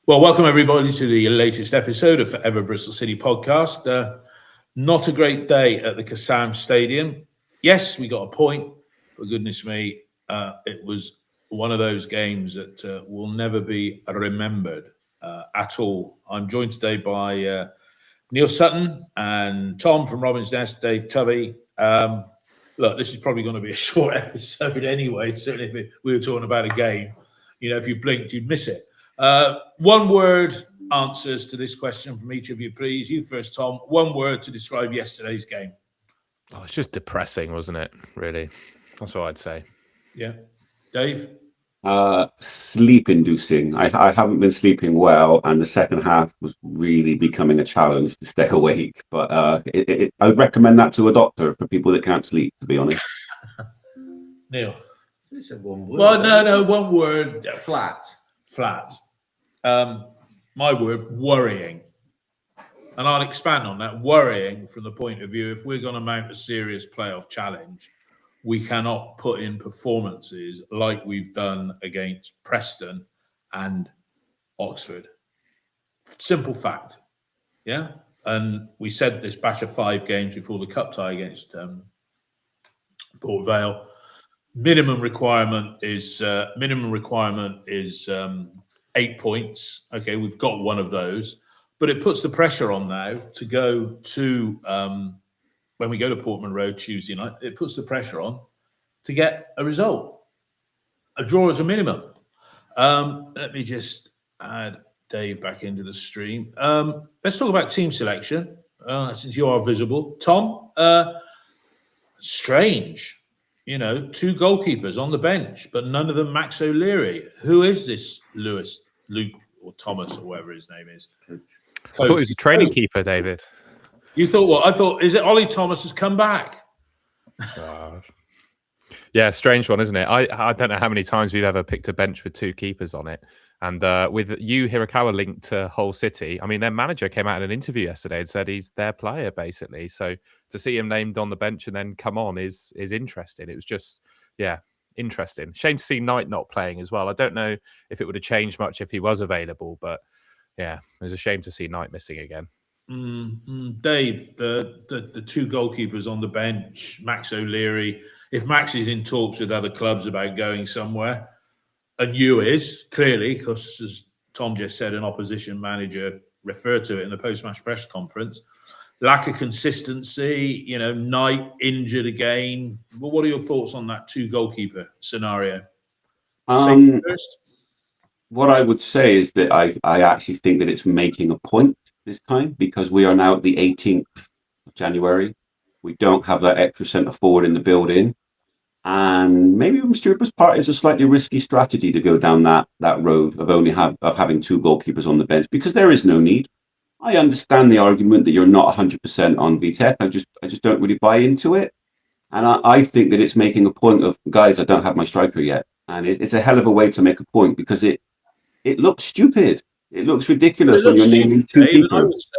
Well, welcome everybody to the latest episode of Forever Bristol City podcast. Not a great day at the Kassam Stadium. Yes, we got a point, but goodness me, it was one of those games that will never be remembered at all. I'm joined today by Neil Sutton and Tom from Robin's Nest, Dave Tubby. Look, this is probably going to be a short episode anyway, certainly if we were talking about a game. You know, if you blinked, you'd miss it. One word answers to this question from each of you, please. You first, Tom. One word to describe yesterday's game. Oh, it's just depressing, wasn't it? Really, that's what I'd say. Yeah, Dave. Sleep-inducing. I haven't been sleeping well, and the second half was really becoming a challenge to stay awake. But I would recommend that to a doctor for people that can't sleep, to be honest. Neil. You said one word. Well, no, one word. Flat. My word, worrying. And I'll expand on that. Worrying from the point of view, if we're going to mount a serious playoff challenge, we cannot put in performances like we've done against Preston and Oxford. Simple fact. Yeah. And we said this batch of 5 games before the cup tie against Port Vale. Minimum requirement is 8 points. Okay, we've got one of those, but it puts the pressure on now to go to when we go to Portman Road Tuesday night. It puts the pressure on to get a result. A draw is a minimum. Let me just add Dave back into the stream. Let's talk about team selection since you are visible. Tom, strange. You know, 2 goalkeepers on the bench, but none of them Max O'Leary. Who is this Luke or Thomas or whatever his name is? Coach. I thought he was a training keeper, David. You thought what? I thought, is it Ollie Thomas has come back? Yeah, strange one, isn't it? I don't know how many times we've ever picked a bench with 2 keepers on it. And with Yu Hirakawa linked to Hull City, I mean, their manager came out in an interview yesterday and said he's their player, basically. So to see him named on the bench and then come on is interesting. It was just, interesting. Shame to see Knight not playing as well. I don't know if it would have changed much if he was available, but yeah, it was a shame to see Knight missing again. Dave, the 2 goalkeepers on the bench, Max O'Leary. If Max is in talks with other clubs about going somewhere, and you is, clearly, because as Tom just said, an opposition manager referred to it in the post-match press conference, lack of consistency, you know, Knight injured again. Well, what are your thoughts on that 2 goalkeeper scenario? What I would say is that I actually think that it's making a point this time, because we are now at the 18th of January. We don't have that extra centre forward in the building. And maybe from Stuart's part, it's a slightly risky strategy to go down that road of having 2 goalkeepers on the bench, because there is no need. I understand the argument that you're not 100% on VTech. I just don't really buy into it. And I think that it's making a point of, guys, I don't have my striker yet. And it's a hell of a way to make a point, because it looks stupid. It looks ridiculous when you're naming 2 keepers.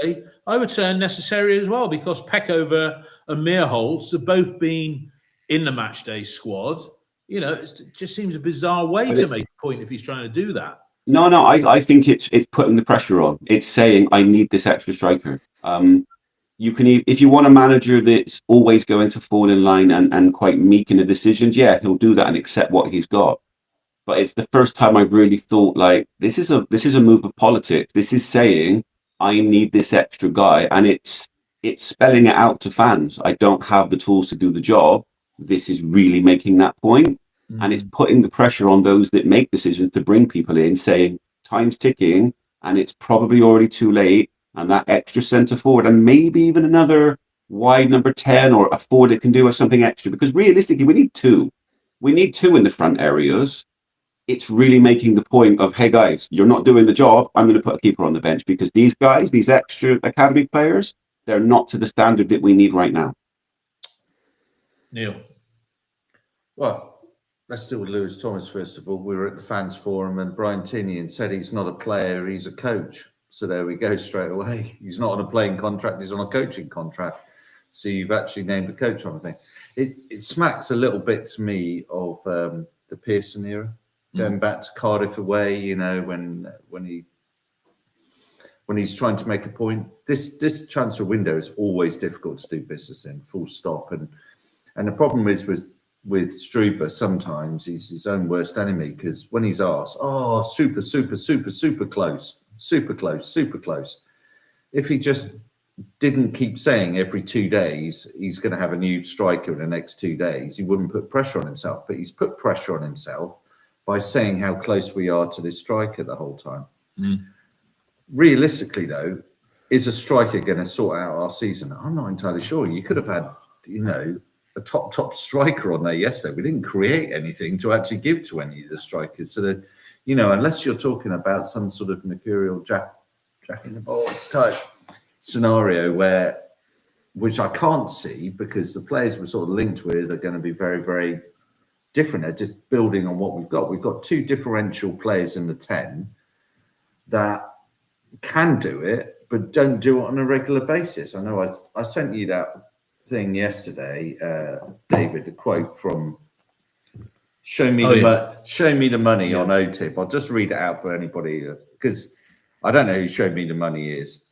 I would say unnecessary as well, because Peckover and Meerholz have both been in the match day squad. You know, it just seems a bizarre way to make a point if he's trying to do that. No, I think it's putting the pressure on. It's saying, I need this extra striker. You can, if you want a manager that's always going to fall in line and quite meek in the decisions, yeah, he'll do that and accept what he's got. But it's the first time I've really thought, like, this is a move of politics. This is saying, I need this extra guy, and it's spelling it out to fans. I don't have the tools to do the job. This is really making that point. And it's putting the pressure on those that make decisions to bring people in, saying time's ticking and it's probably already too late. And that extra centre forward, and maybe even another wide number 10 or a forward that can do something extra, because realistically we need 2. We need 2 in the front areas. It's really making the point of, hey guys, you're not doing the job. I'm going to put a keeper on the bench, because these guys, these extra academy players, they're not to the standard that we need right now. Neil. Well, let's deal with Lewis Thomas first of all. We were at the fans forum and Brian Tinian said he's not a player, he's a coach. So there we go straight away. He's not on a playing contract, he's on a coaching contract. So you've actually named a coach on the thing. It smacks a little bit to me of the Pearson era, going back to Cardiff away, you know, when he when he's trying to make a point. This transfer window is always difficult to do business in, full stop. And the problem is with Struber, sometimes he's his own worst enemy, because when he's asked, oh, super close. If he just didn't keep saying every 2 days he's going to have a new striker in the next 2 days, he wouldn't put pressure on himself. But he's put pressure on himself by saying how close we are to this striker the whole time. Realistically, though, is a striker going to sort out our season? I'm not entirely sure. You could have had, a top striker on there yesterday. We didn't create anything to actually give to any of the strikers. So that, unless you're talking about some sort of mercurial jack in the box type scenario which I can't see, because the players we're sort of linked with are going to be very, very different. They're just building on what we've got. We've got two differential players in the 10 that can do it, but don't do it on a regular basis. I know I sent you that thing yesterday, David, the quote from Show Me the Money on OTIP. I'll just read it out for anybody, because I don't know who Show Me the Money is.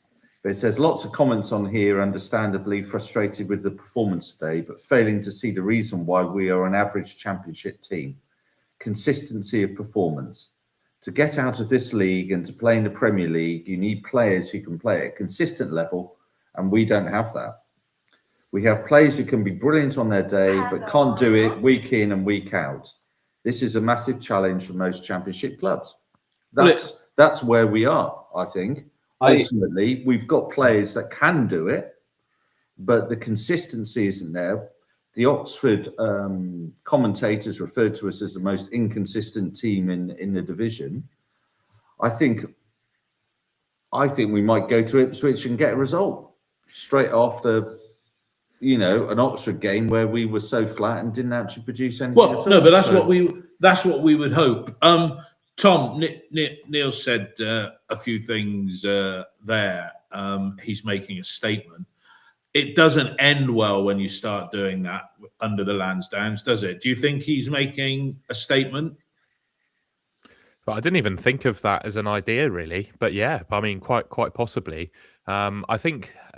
But it says, lots of comments on here, understandably frustrated with the performance today, but failing to see the reason why we are an average championship team. Consistency of performance. To get out of this league and to play in the Premier League, you need players who can play at a consistent level, and we don't have that. We have players who can be brilliant on their day, but can't do it week in and week out. This is a massive challenge for most championship clubs. That's where we are, I think. Ultimately, we've got players that can do it, but the consistency isn't there. The Oxford commentators referred to us as the most inconsistent team in the division. I think we might go to Ipswich and get a result straight after, an Oxford game where we were so flat and didn't actually produce anything at all. No, but that's what we would hope. Tom, Neil said a few things there. He's making a statement. It doesn't end well when you start doing that under the Lansdowns, does it? Do you think he's making a statement? But I didn't even think of that as an idea, really. But yeah, I mean, quite possibly. I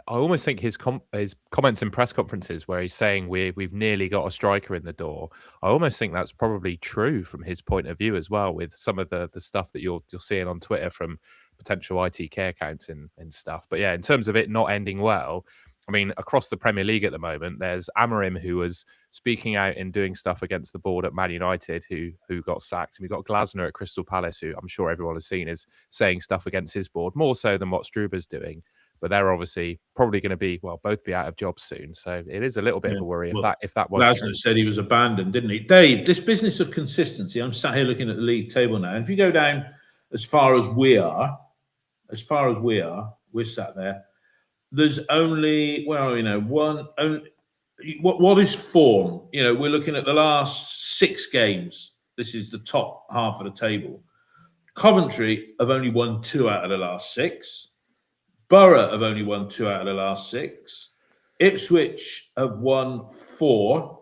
almost think his comments in press conferences where he's saying we've nearly got a striker in the door. I almost think that's probably true from his point of view as well, with some of the stuff that you're seeing on Twitter from potential ITK accounts and stuff. But yeah, in terms of it not ending well, I mean, across the Premier League at the moment, there's Amorim, who was speaking out and doing stuff against the board at Man United, who got sacked. And we've got Glasner at Crystal Palace, who I'm sure everyone has seen is saying stuff against his board, more so than what Struber's doing. But they're obviously probably going to be, both be out of jobs soon. So it is a little bit of a worry if that was. Glasner said he was abandoned, didn't he? Dave, this business of consistency, I'm sat here looking at the league table now. And if you go down as far as we are, we're sat there. There's only, what is form? We're looking at the last 6 games. This is the top half of the table. Coventry have only won 2 out of the last 6. Borough have only won 2 out of the last 6. Ipswich have won 4.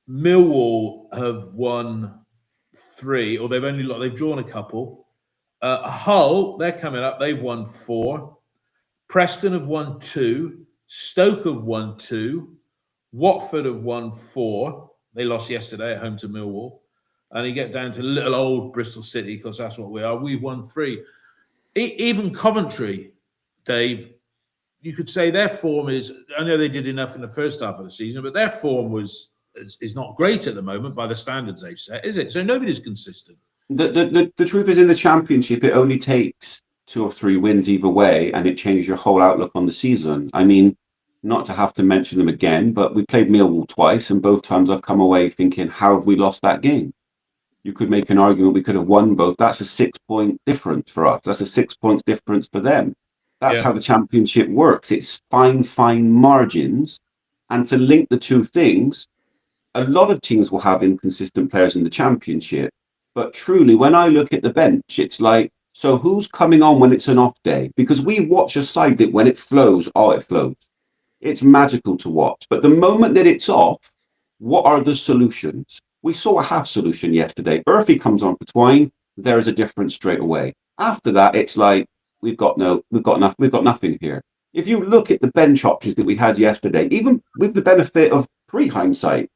Millwall have won 3, or they've drawn a couple. Hull, they're coming up. They've won 4. Preston have won 2. Stoke have won 2. Watford have won 4. They lost yesterday at home to Millwall. And you get down to little old Bristol City, because that's what we are. We've won 3. Even Coventry, Dave, you could say their form is, I know they did enough in the first half of the season, but their form is not great at the moment by the standards they've set, is it? So nobody's consistent. The truth is, in the Championship, it only takes 2 or 3 wins either way, and it changes your whole outlook on the season. I mean, not to have to mention them again, but we played Millwall twice, and both times I've come away thinking, how have we lost that game? You could make an argument we could have won both. That's a 6-point difference for us. That's a 6 points difference for them. That's how the Championship works. It's fine margins. And to link the two things, a lot of teams will have inconsistent players in the Championship. But truly, when I look at the bench, it's like, so who's coming on when it's an off day? Because we watch a side that when it flows, it flows. It's magical to watch. But the moment that it's off, what are the solutions? We saw a half solution yesterday. Urfi comes on for Twine. There is a difference straight away. After that, it's like, we've got nothing here. If you look at the bench options that we had yesterday, even with the benefit of pre-hindsight,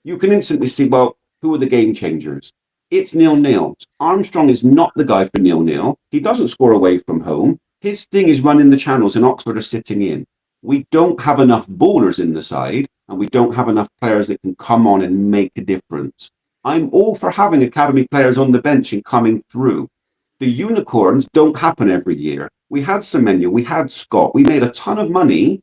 you can instantly see, well, who are the game changers? It's 0-0. Armstrong is not the guy for 0-0. He doesn't score away from home. His thing is running the channels, and Oxford are sitting in. We don't have enough ballers in the side, and we don't have enough players that can come on and make a difference. I'm all for having academy players on the bench and coming through. The unicorns don't happen every year. We had Semenya, we had Scott, we made a ton of money.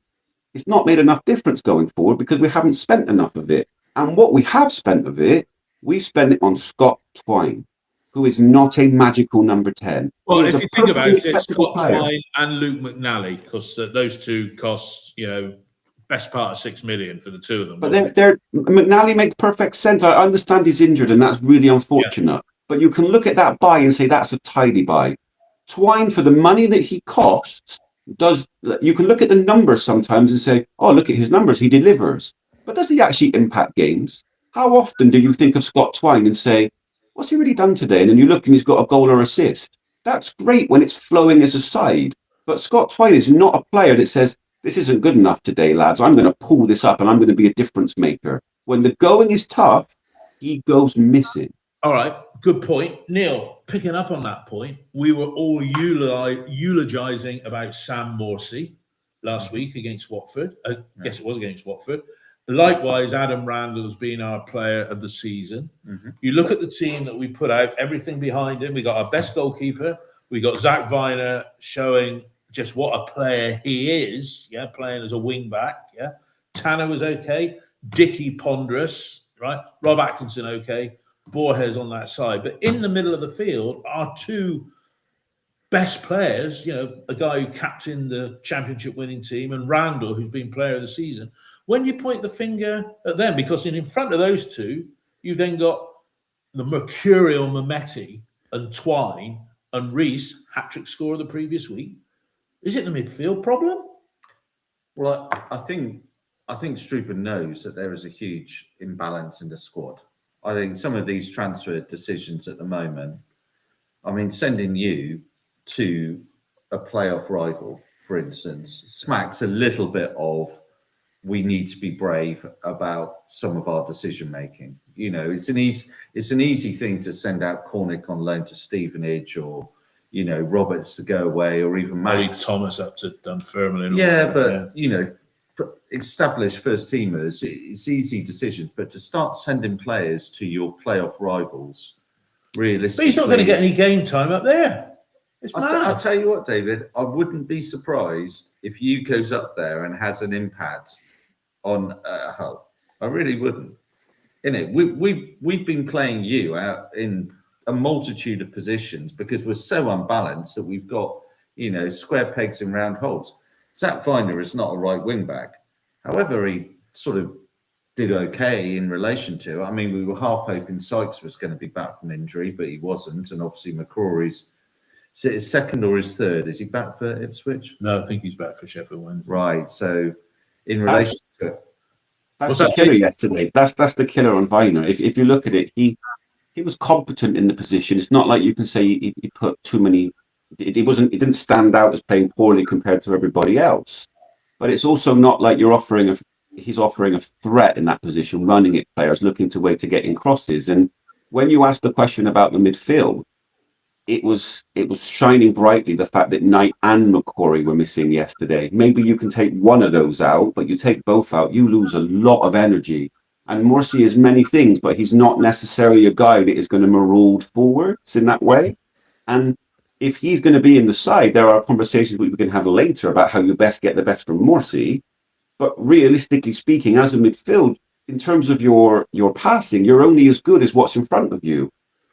It's not made enough difference going forward because we haven't spent enough of it. And what we have spent of it, we spend it on Scott Twine, who is not a magical number 10. Well, if you think about it, it's Scott Twine and Luke McNally, because those two cost, best part of 6 million for the two of them. But McNally makes perfect sense. I understand he's injured, and that's really unfortunate. Yeah. But you can look at that buy and say that's a tidy buy. Twine, for the money that he costs, you can look at the numbers sometimes and say, oh, look at his numbers, he delivers. But does he actually impact games? How often do you think of Scott Twine and say, what's he really done today? And then you look and he's got a goal or assist. That's great when it's flowing as a side. But Scott Twine is not a player that says, this isn't good enough today, lads. I'm going to pull this up and I'm going to be a difference maker. When the going is tough, he goes missing. All right, good point. Neil, picking up on that point, we were all eulogizing about Sam Morsey last week against Watford. Yes, it was against Watford. Likewise, Adam Randall has been our player of the season. Mm-hmm. You look at the team that we put out, everything behind him. We got our best goalkeeper. We got Zach Viner showing just what a player he is, playing as a wing back, Tanner was okay. Dickey ponderous, right? Rob Atkinson okay. Borges on that side. But in the middle of the field, our two best players, a guy who captained the championship winning team, and Randall, who's been player of the season. When you point the finger at them, because in front of those two, you've then got the mercurial Mehmeti and Twine and Reece, hat-trick scorer the previous week. Is it the midfield problem? Well, I think Strupper knows that there is a huge imbalance in the squad. I think some of these transfer decisions at the moment, sending you to a playoff rival, for instance, smacks a little bit of we need to be brave about some of our decision making. It's an easy thing to send out Cornick on loan to Stevenage, or Roberts to go away, or even Max Thomas up to Dunfermline. Yeah, but established first teamers, it's easy decisions. But to start sending players to your playoff rivals, realistically, but he's not going to get any game time up there. I'll tell you what, David, I wouldn't be surprised if Hugh goes up there and has an impact on Hull. I really wouldn't. We've been playing you out in a multitude of positions because we're so unbalanced that we've got square pegs in round holes. Zach Viner is not a right wing back. However, he sort of did okay in relation to. We were half hoping Sykes was going to be back from injury, but he wasn't. And obviously McCrory's, is it his second or his third? Is he back for Ipswich? No, I think he's back for Sheffield Wednesday. Right. So in relation to that's the killer yesterday. That's the killer on Viner. If you look at it, he was competent in the position. It's not like you can say he put too many. It didn't stand out as playing poorly compared to everybody else. But it's also not like he's offering a threat in that position, running at players, looking to way to get in crosses. And when you asked the question about the midfield, it was shining brightly the fact that Knight and McCrory were missing yesterday. Maybe you can take one of those out, but you take both out, you lose a lot of energy. And Morsey is many things, but he's not necessarily a guy that is going to maraud forwards in that way. And if he's going to be in the side, there are conversations we can have later about how you best get the best from Morsey. But realistically speaking, as a midfield, in terms of your passing, you're only as good as what's in front of you.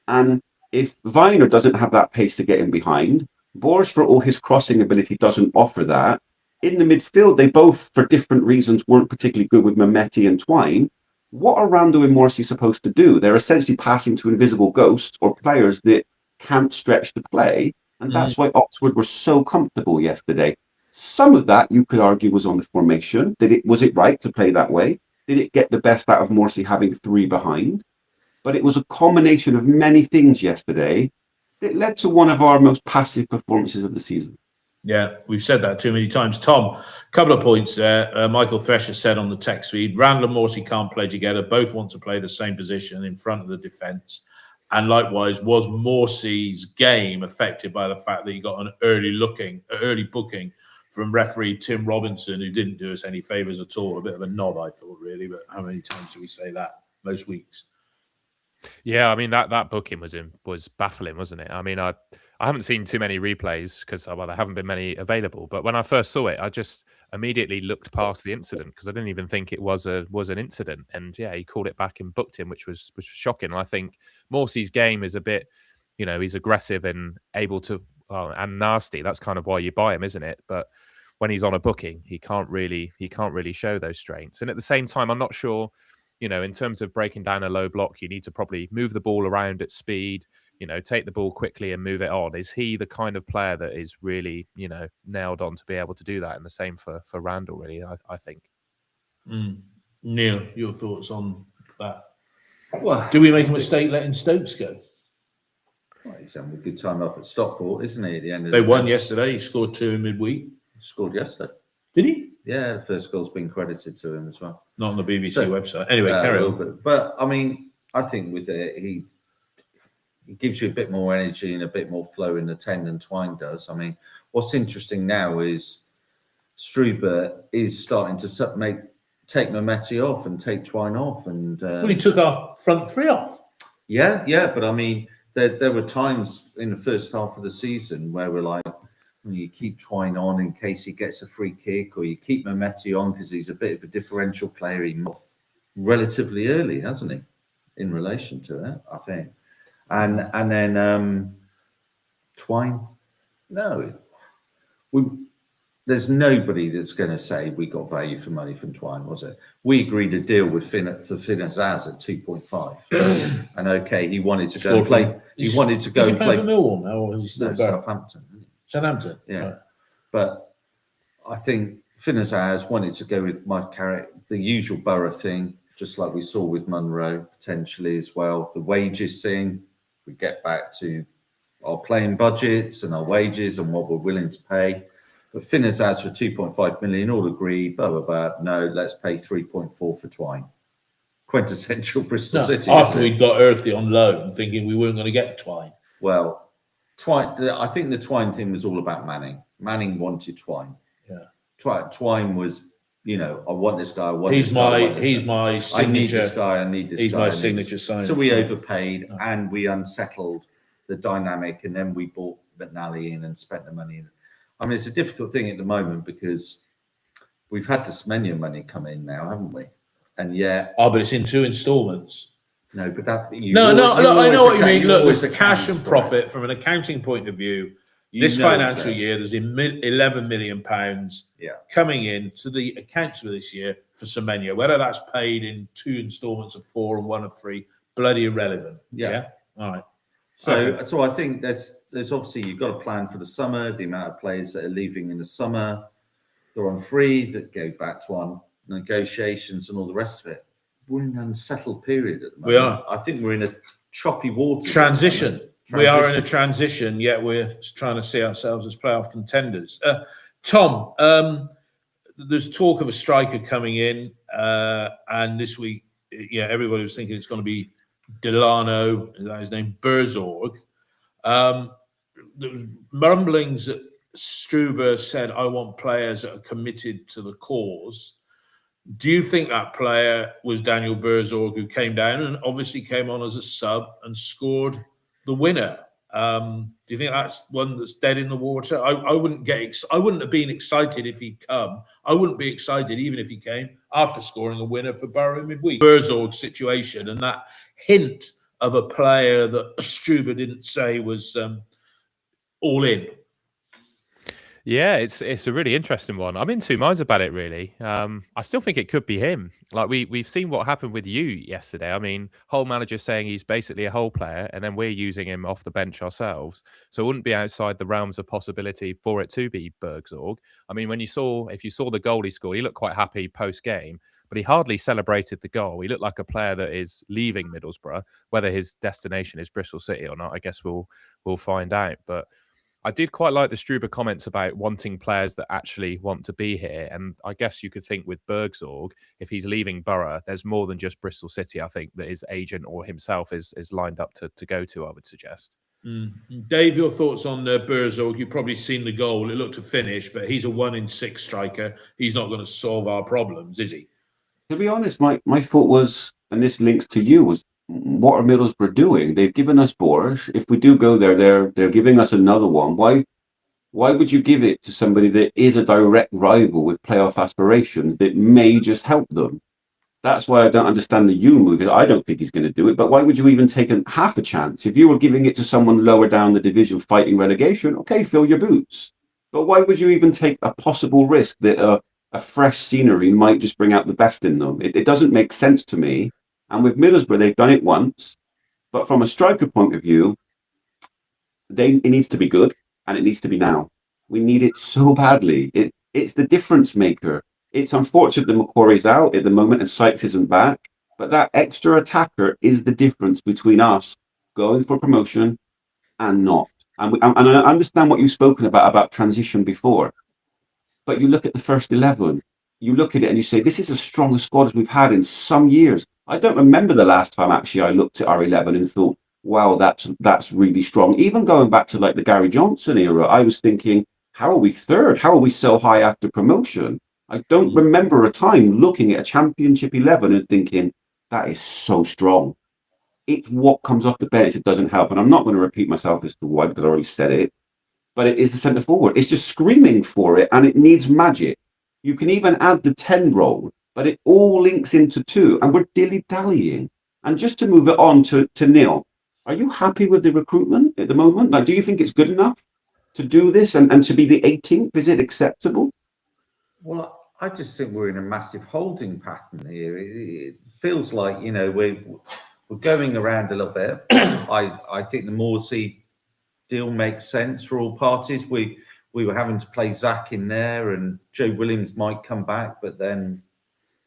And if Viner doesn't have that pace to get in behind, Bors, for all his crossing ability, doesn't offer that. In the midfield, they both, for different reasons, weren't particularly good with Mehmeti and Twine. What are Randall and Morsey supposed to do? They're essentially passing to invisible ghosts or players that can't stretch the play. And that's why Oxford were so comfortable yesterday. Some of that, you could argue, was on the formation. Was it right to play that way? Did it get the best out of Morsey having three behind? But it was a combination of many things yesterday that led to one of our most passive performances of the season. Yeah, we've said that too many times. Tom, a couple of points there. Michael Thresher said on the text feed, Randall and Morsey can't play together. Both want to play the same position in front of the defence. And likewise, was Morsey's game affected by the fact that he got an early booking from referee Tim Robinson, who didn't do us any favours at all? A bit of a nod, I thought, really. But how many times do we say that? Most weeks. Yeah, I mean that booking was baffling, wasn't it? I mean, I haven't seen too many replays because there haven't been many available. But when I first saw it, I just immediately looked past the incident because I didn't even think it was an incident. And yeah, he called it back and booked him, which was shocking. And I think Morsey's game is a bit, he's aggressive and able to and nasty. That's kind of why you buy him, isn't it? But when he's on a booking, he can't really show those strengths. And at the same time, I'm not sure. In terms of breaking down a low block, you need to probably move the ball around at speed, take the ball quickly and move it on. Is he the kind of player that is really, nailed on to be able to do that? And the same for Randall, really, I think. Neil, your thoughts on that? Well, do we make a mistake letting Stokes go? Well, he's having a good time up at Stockport, isn't he? At the end of they won yesterday. He scored 2 in midweek. Scored yesterday. Did he? Yeah, the first goal's been credited to him as well. Not on the BBC website. Anyway, carry on. But I mean, I think with it, he gives you a bit more energy and a bit more flow in the 10 than Twine does. I mean, what's interesting now is Struber is starting to take Mehmeti off and take Twine off. And well, he took our front three off. Yeah. But I mean, there were times in the first half of the season where we're like, you keep Twine on in case he gets a free kick, or you keep Mehmeti on because he's a bit of a differential player. He moved relatively early, hasn't he, in relation to it, I think. And then Twine, no. There's nobody that's going to say we got value for money from Twine, was it? We agreed a deal with Finn Azaz at 2.5. And okay, he wanted to go and play. He wanted to go and play for Millwall now, or is he still Southampton? Southampton, yeah. Right. But I think Finn Azaz wanted to go with Mike Carrick, the usual Borough thing, just like we saw with Munro potentially as well. The wages thing, we get back to our playing budgets and our wages and what we're willing to pay. But Finn Azaz for 2.5 million, all agreed, blah, blah, blah. No, let's pay 3.4 for Twine. Quintessential Bristol City. After we'd got Earthy on loan, thinking we weren't going to get Twine. Well, Twine. I think the Twine thing was all about Manning. Manning wanted Twine. Yeah. Twine was, I want this guy. He's my signature. I need this guy. I need this guy. He's my signature sign. So we overpaid and we unsettled the dynamic, and then we bought McNally in and spent the money in. I mean, it's a difficult thing at the moment because we've had this Semenyo money come in now, haven't we? And but it's in 2 installments. No, but that I know what you mean. Look, there's a cash and profit from an accounting point of view. This financial year, there's £11 million coming in to the accounts for this year for Semenyo. Whether that's paid in 2 installments of 4 and 1 of 3, bloody irrelevant. Yeah. All right. So I think there's obviously you've got a plan for the summer. The amount of players that are leaving in the summer, they're on free, that go back to our negotiations and all the rest of it. We're in an unsettled period at the moment. We are. I think we're in a choppy water. Transition. We are in a transition, yet we're trying to see ourselves as playoff contenders. Tom, there's talk of a striker coming in, and this week, everybody was thinking it's going to be Delano, is that his name? Burzorg. There was mumblings that Struber said, I want players that are committed to the cause. Do you think that player was Daniel Burzorg, who came down and obviously came on as a sub and scored the winner? Do you think that's one that's dead in the water? I wouldn't have been excited if he'd come. I wouldn't be excited even if he came after scoring a winner for Borough midweek. Burzorg's situation and that hint of a player that Struber didn't say was all in. Yeah, it's a really interesting one. I'm in 2 minds about it, really. I still think it could be him. Like we've seen what happened with you yesterday. I mean, whole manager saying he's basically a whole player, and then we're using him off the bench ourselves. So it wouldn't be outside the realms of possibility for it to be Burzorg. I mean, if you saw the goal he scored, he looked quite happy post game, but he hardly celebrated the goal. He looked like a player that is leaving Middlesbrough. Whether his destination is Bristol City or not, I guess we'll find out. But I did quite like the Struber comments about wanting players that actually want to be here. And I guess you could think with Bergsorg, if he's leaving Borough, there's more than just Bristol City, I think, that his agent or himself is lined up to go to, I would suggest. Dave, your thoughts on Bergsorg? You've probably seen the goal. It looked to finish, but he's a 1 in 6 striker. He's not going to solve our problems, is he? To be honest, my thought was, and this links to you, was what are Middlesbrough doing? They've given us Boris. If we do go there, they're giving us another one. Why would you give it to somebody that is a direct rival with playoff aspirations that may just help them? That's why I don't understand the U move. I don't think he's going to do it, but why would you even take half a chance? If you were giving it to someone lower down the division fighting relegation, okay, fill your boots. But why would you even take a possible risk that a fresh scenery might just bring out the best in them? It doesn't make sense to me. And with Middlesbrough, they've done it once. But from a striker point of view, it needs to be good, and it needs to be now. We need it so badly. It's the difference maker. It's unfortunate that McQuarrie's out at the moment and Sykes isn't back. But that extra attacker is the difference between us going for promotion and not. And I understand what you've spoken about transition before. But you look at the first 11, you look at it and you say, this is as strong a squad as we've had in some years. I don't remember the last time actually I looked at our 11 and thought, wow, that's really strong. Even going back to like the Gary Johnson era, I was thinking, how are we third? How are we so high after promotion? I don't remember a time looking at a championship 11 and thinking, that is so strong. It's what comes off the bench that doesn't help. And I'm not going to repeat myself as to why, because I already said it. But it is the centre forward. It's just screaming for it, and it needs magic. You can even add the 10 role, but it all links into 2, and we're dilly-dallying. And just to move it on to Neil, are you happy with the recruitment at the moment? Like, do you think it's good enough to do this and to be the 18th? Is it acceptable? Well, I just think we're in a massive holding pattern here. It feels like, you know, we're going around a little bit. I think the Morsey deal makes sense for all parties. We were having to play Zach in there, and Joe Williams might come back, but then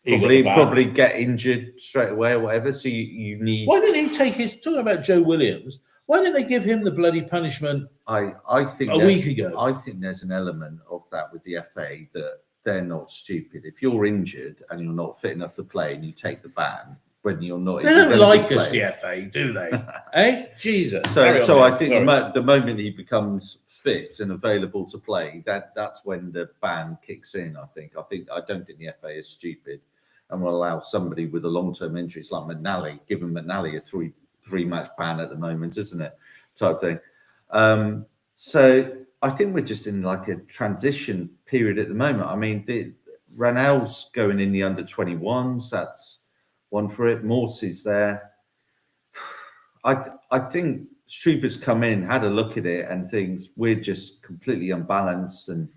probably get injured straight away or whatever. So you need. Why didn't he take his? Talking about Joe Williams, why didn't they give him the bloody punishment? I think a week ago. I think there's an element of that with the FA that they're not stupid. If you're injured and you're not fit enough to play, and you take the ban when you're not, they don't like us, the FA, do they? Eh? Jesus. So I think the moment he becomes fit and available to play, that's when the ban kicks in. I don't think the FA is stupid and will allow somebody with a long-term injury. It's like McNally, giving McNally a three match ban at the moment, isn't it? Type thing. So I think we're just in like a transition period at the moment. I mean, Ranel's going in the under 21s. That's one for it. Morsey's there. I think Struber's come in, had a look at it, and thinks we're just completely unbalanced, and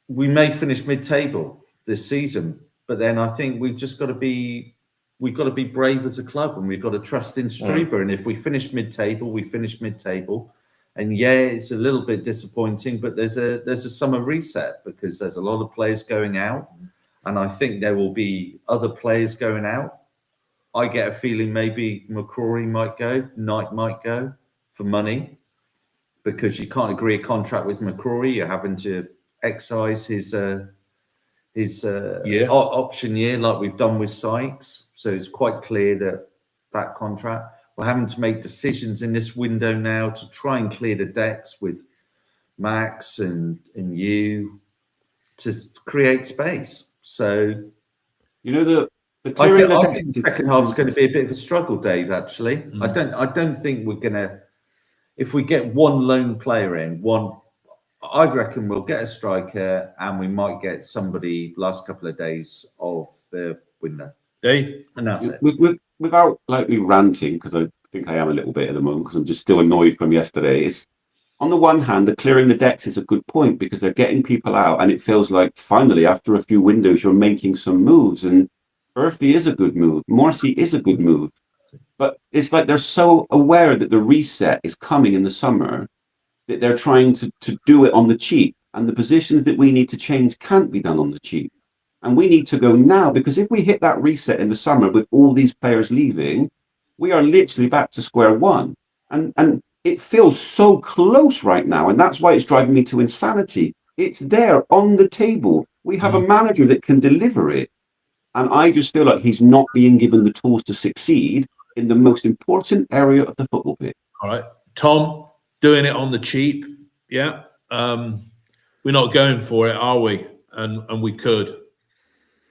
we may finish mid-table this season. But then I think we've got to be brave as a club, and we've got to trust in Struber. And if we finish mid-table, we finish mid-table. And yeah, it's a little bit disappointing, but there's a summer reset because there's a lot of players going out, and I think there will be other players going out. I get a feeling maybe McCrory might go, Knight might go for money, because you can't agree a contract with McCrory. You're having to excise his option year, like we've done with Sykes. So it's quite clear that contract. We're having to make decisions in this window now to try and clear the decks with Max and you to create space. So, you know, I think the second half is going to be a bit of a struggle, Dave. Actually, I don't think we're going to. If we get one lone player in, I reckon we'll get a striker, and we might get somebody last couple of days of the window. Dave, and that's it. Without like me ranting, because I think I am a little bit at the moment, because I'm just still annoyed from yesterday. It's on the one hand, the clearing the decks is a good point because they're getting people out, and it feels like finally after a few windows you're making some moves. And Murphy is a good move. Morsey is a good move. But it's like they're so aware that the reset is coming in the summer that they're trying to do it on the cheap. And the positions that we need to change can't be done on the cheap. And we need to go now, because if we hit that reset in the summer with all these players leaving, we are literally back to square one. And it feels so close right now, and that's why it's driving me to insanity. It's there on the table. We have a manager that can deliver it, and I just feel like he's not being given the tools to succeed in the most important area of the football pitch. All right, Tom, doing it on the cheap. Yeah, we're not going for it, are we? And we could.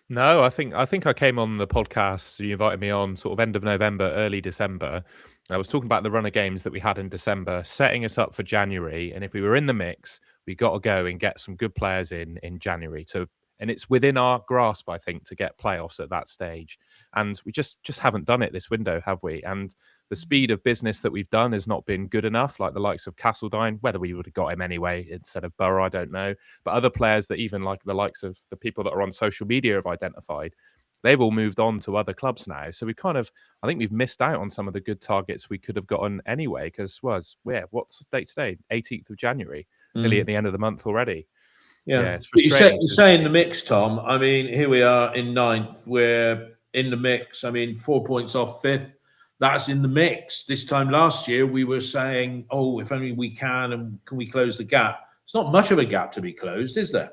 No, I think I came on the podcast. You invited me on sort of end of November, early December. I was talking about the run of games that we had in December, setting us up for January. And if we were in the mix, we got to go and get some good players in January. And it's within our grasp, I think, to get playoffs at that stage. And we just haven't done it this window, have we? And the speed of business that we've done has not been good enough, like the likes of Castledine. Whether we would have got him anyway instead of Borough, I don't know. But other players that even like the likes of the people that are on social media have identified, they've all moved on to other clubs now. So I think we've missed out on some of the good targets we could have gotten anyway, because what's the date today? 18th of January, nearly at the end of the month already. Yeah, it's frustrating. You say in the mix, Tom. I mean, here we are in 9th. We're in the mix. I mean, 4 points off 5th. That's in the mix. This time last year, we were saying, oh, if only we can, and can we close the gap? It's not much of a gap to be closed, is there?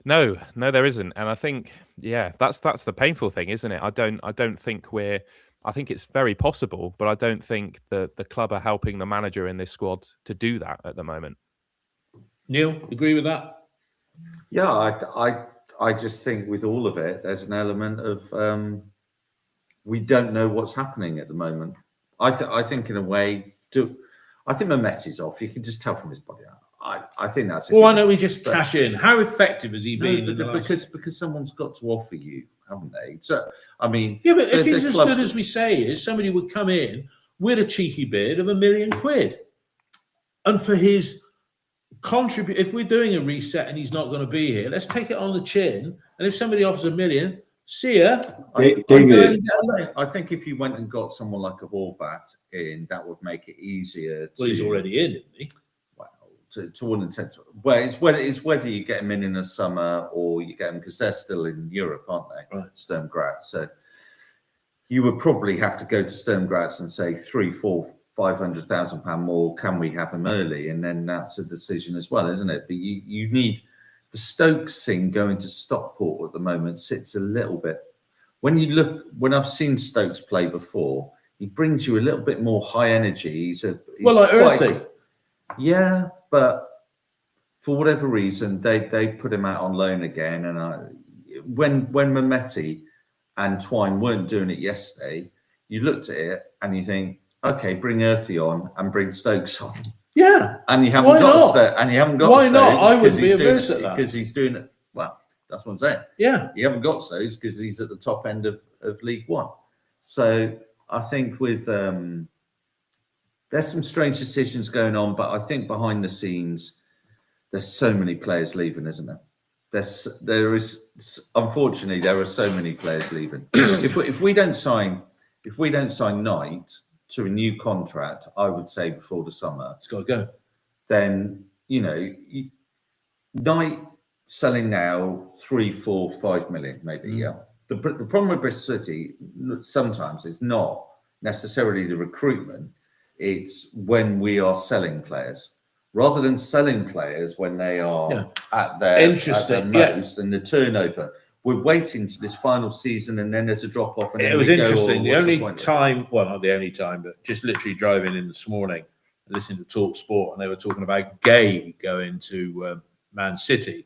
No, there isn't. And I think, that's the painful thing, isn't it? I don't think I think it's very possible, but I don't think that the club are helping the manager in this squad to do that at the moment. Neil, agree with that? Yeah, I just think with all of it, there's an element of we don't know what's happening at the moment. I think in a way, I think Mehmeti's off. You can just tell from his body. I think that's. Well, why don't we just cash in? How effective has he been? Because someone's got to offer you, haven't they? So I mean, yeah, but if he's as good as we say he is, somebody would come in with a cheeky bid of £1 million, and for his contribute. If we're doing a reset and he's not going to be here, let's take it on the chin. And if somebody offers $1 million, see ya. David, I think if you went and got someone like a Horvat in, that would make it easier. Well, he's already in, isn't he? Well, to all intents, well, it's whether you get him in the summer or you get him, because they're still in Europe, aren't they? Right. Sturm Graz. So you would probably have to go to Sturm Graz and say 500,000 pound more. Can we have him early? And then that's a decision as well, isn't it? But you need the Stokes thing going to Stockport at the moment sits a little bit. When I've seen Stokes play before, he brings you a little bit more high energy. He's like earthy. Yeah, but for whatever reason, they put him out on loan again. And when Mehmeti and Twine weren't doing it yesterday, you looked at it and you think, okay, bring Earthy on and bring Stokes on. Yeah, and you haven't got Stokes. Why not? I wouldn't be averse at that because he's doing it. Well, that's what I'm saying. Yeah, you haven't got Stokes because he's at the top end of League One. So I think with there's some strange decisions going on, but I think behind the scenes, there's so many players leaving, isn't there? There is unfortunately there are so many players leaving. if we don't sign Knight to a new contract, I would say before the summer, it's got to go. Then Knight selling now 3, 4, 5 million, maybe. Yeah. The problem with Bristol City sometimes is not necessarily the recruitment; it's when we are selling players. Rather than selling players when they are at their most and the turnover. We're waiting to this final season and then there's a drop off. And it was interesting. The only time, well, not the only time, but just literally driving in this morning, listening to Talk Sport, and they were talking about Gay going to Man City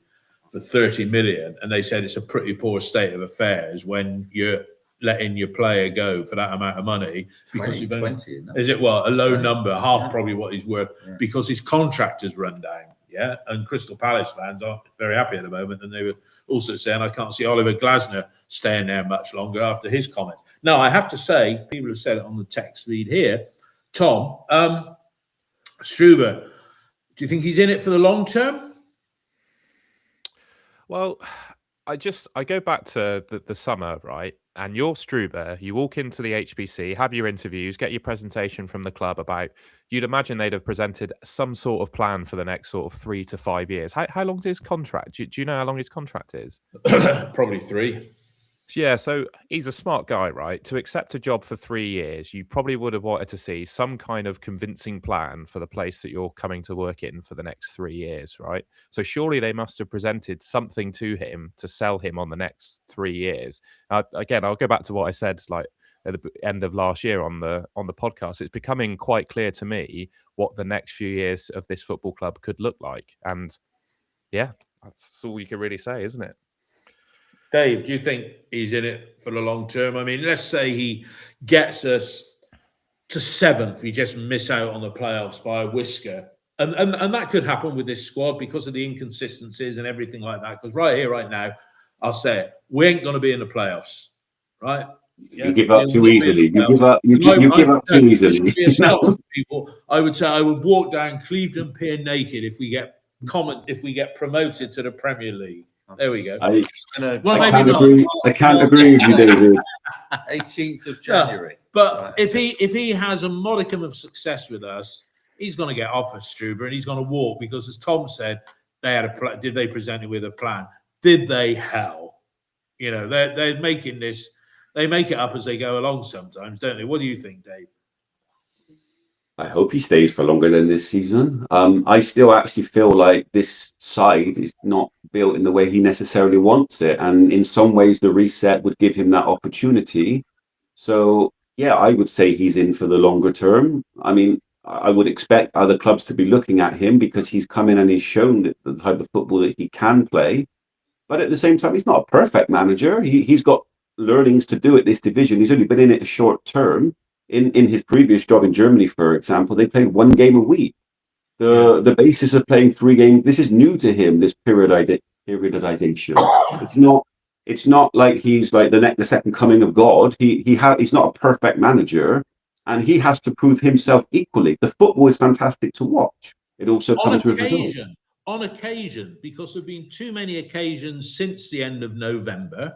for 30 million. And they said it's a pretty poor state of affairs when you're letting your player go for that amount of money. Because 20, is it a low number, half probably what he's worth, because his contract has run down. Yeah, and Crystal Palace fans aren't very happy at the moment. And they were also saying, I can't see Oliver Glasner staying there much longer after his comments. Now, I have to say, people have said it on the text feed here. Tom, Struber, do you think he's in it for the long term? Well, I go back to the summer, right? And you're Struber, you walk into the HBC, have your interviews, get your presentation from the club about, you'd imagine they'd have presented some sort of plan for the next sort of 3 to 5 years. How long's his contract? Do you know how long his contract is? Probably 3. Yeah, so he's a smart guy, right? To accept a job for 3 years, you probably would have wanted to see some kind of convincing plan for the place that you're coming to work in for the next 3 years, right? So surely they must have presented something to him to sell him on the next 3 years. Again, I'll go back to what I said like at the end of last year on the podcast. It's becoming quite clear to me what the next few years of this football club could look like. And yeah, that's all you can really say, isn't it? Dave, do you think he's in it for the long term? I mean, let's say he gets us to 7th, we just miss out on the playoffs by a whisker. And that could happen with this squad because of the inconsistencies and everything like that. Because right here, right now, I'll say it, we ain't going to be in the playoffs, right? You give up too easily. You give up too easily. People, I would say I would walk down Clevedon Pier naked if we get promoted to the Premier League. There we go. I can't agree with you, David. 18th of January. But right. if he has a modicum of success with us, he's going to get off of Struber and he's going to walk because, as Tom said, they had a did they present it with a plan? Did they? Hell, you know, they're making this. They make it up as they go along sometimes, don't they? What do you think, Dave? I hope he stays for longer than this season. I still actually feel like this side is not built in the way he necessarily wants it. And in some ways, the reset would give him that opportunity. So, yeah, I would say he's in for the longer term. I mean, I would expect other clubs to be looking at him because he's come in and he's shown that the type of football that he can play. But at the same time, he's not a perfect manager. He's got learnings to do at this division. He's only been in it a short term. In his previous job in Germany, for example, they played 1 game a week. The basis of playing 3 games, this is new to him, this periodization. It's not like he's like the second coming of God. He's not a perfect manager, and he has to prove himself equally. The football is fantastic to watch. It also comes with results. On occasion, because there have been too many occasions since the end of November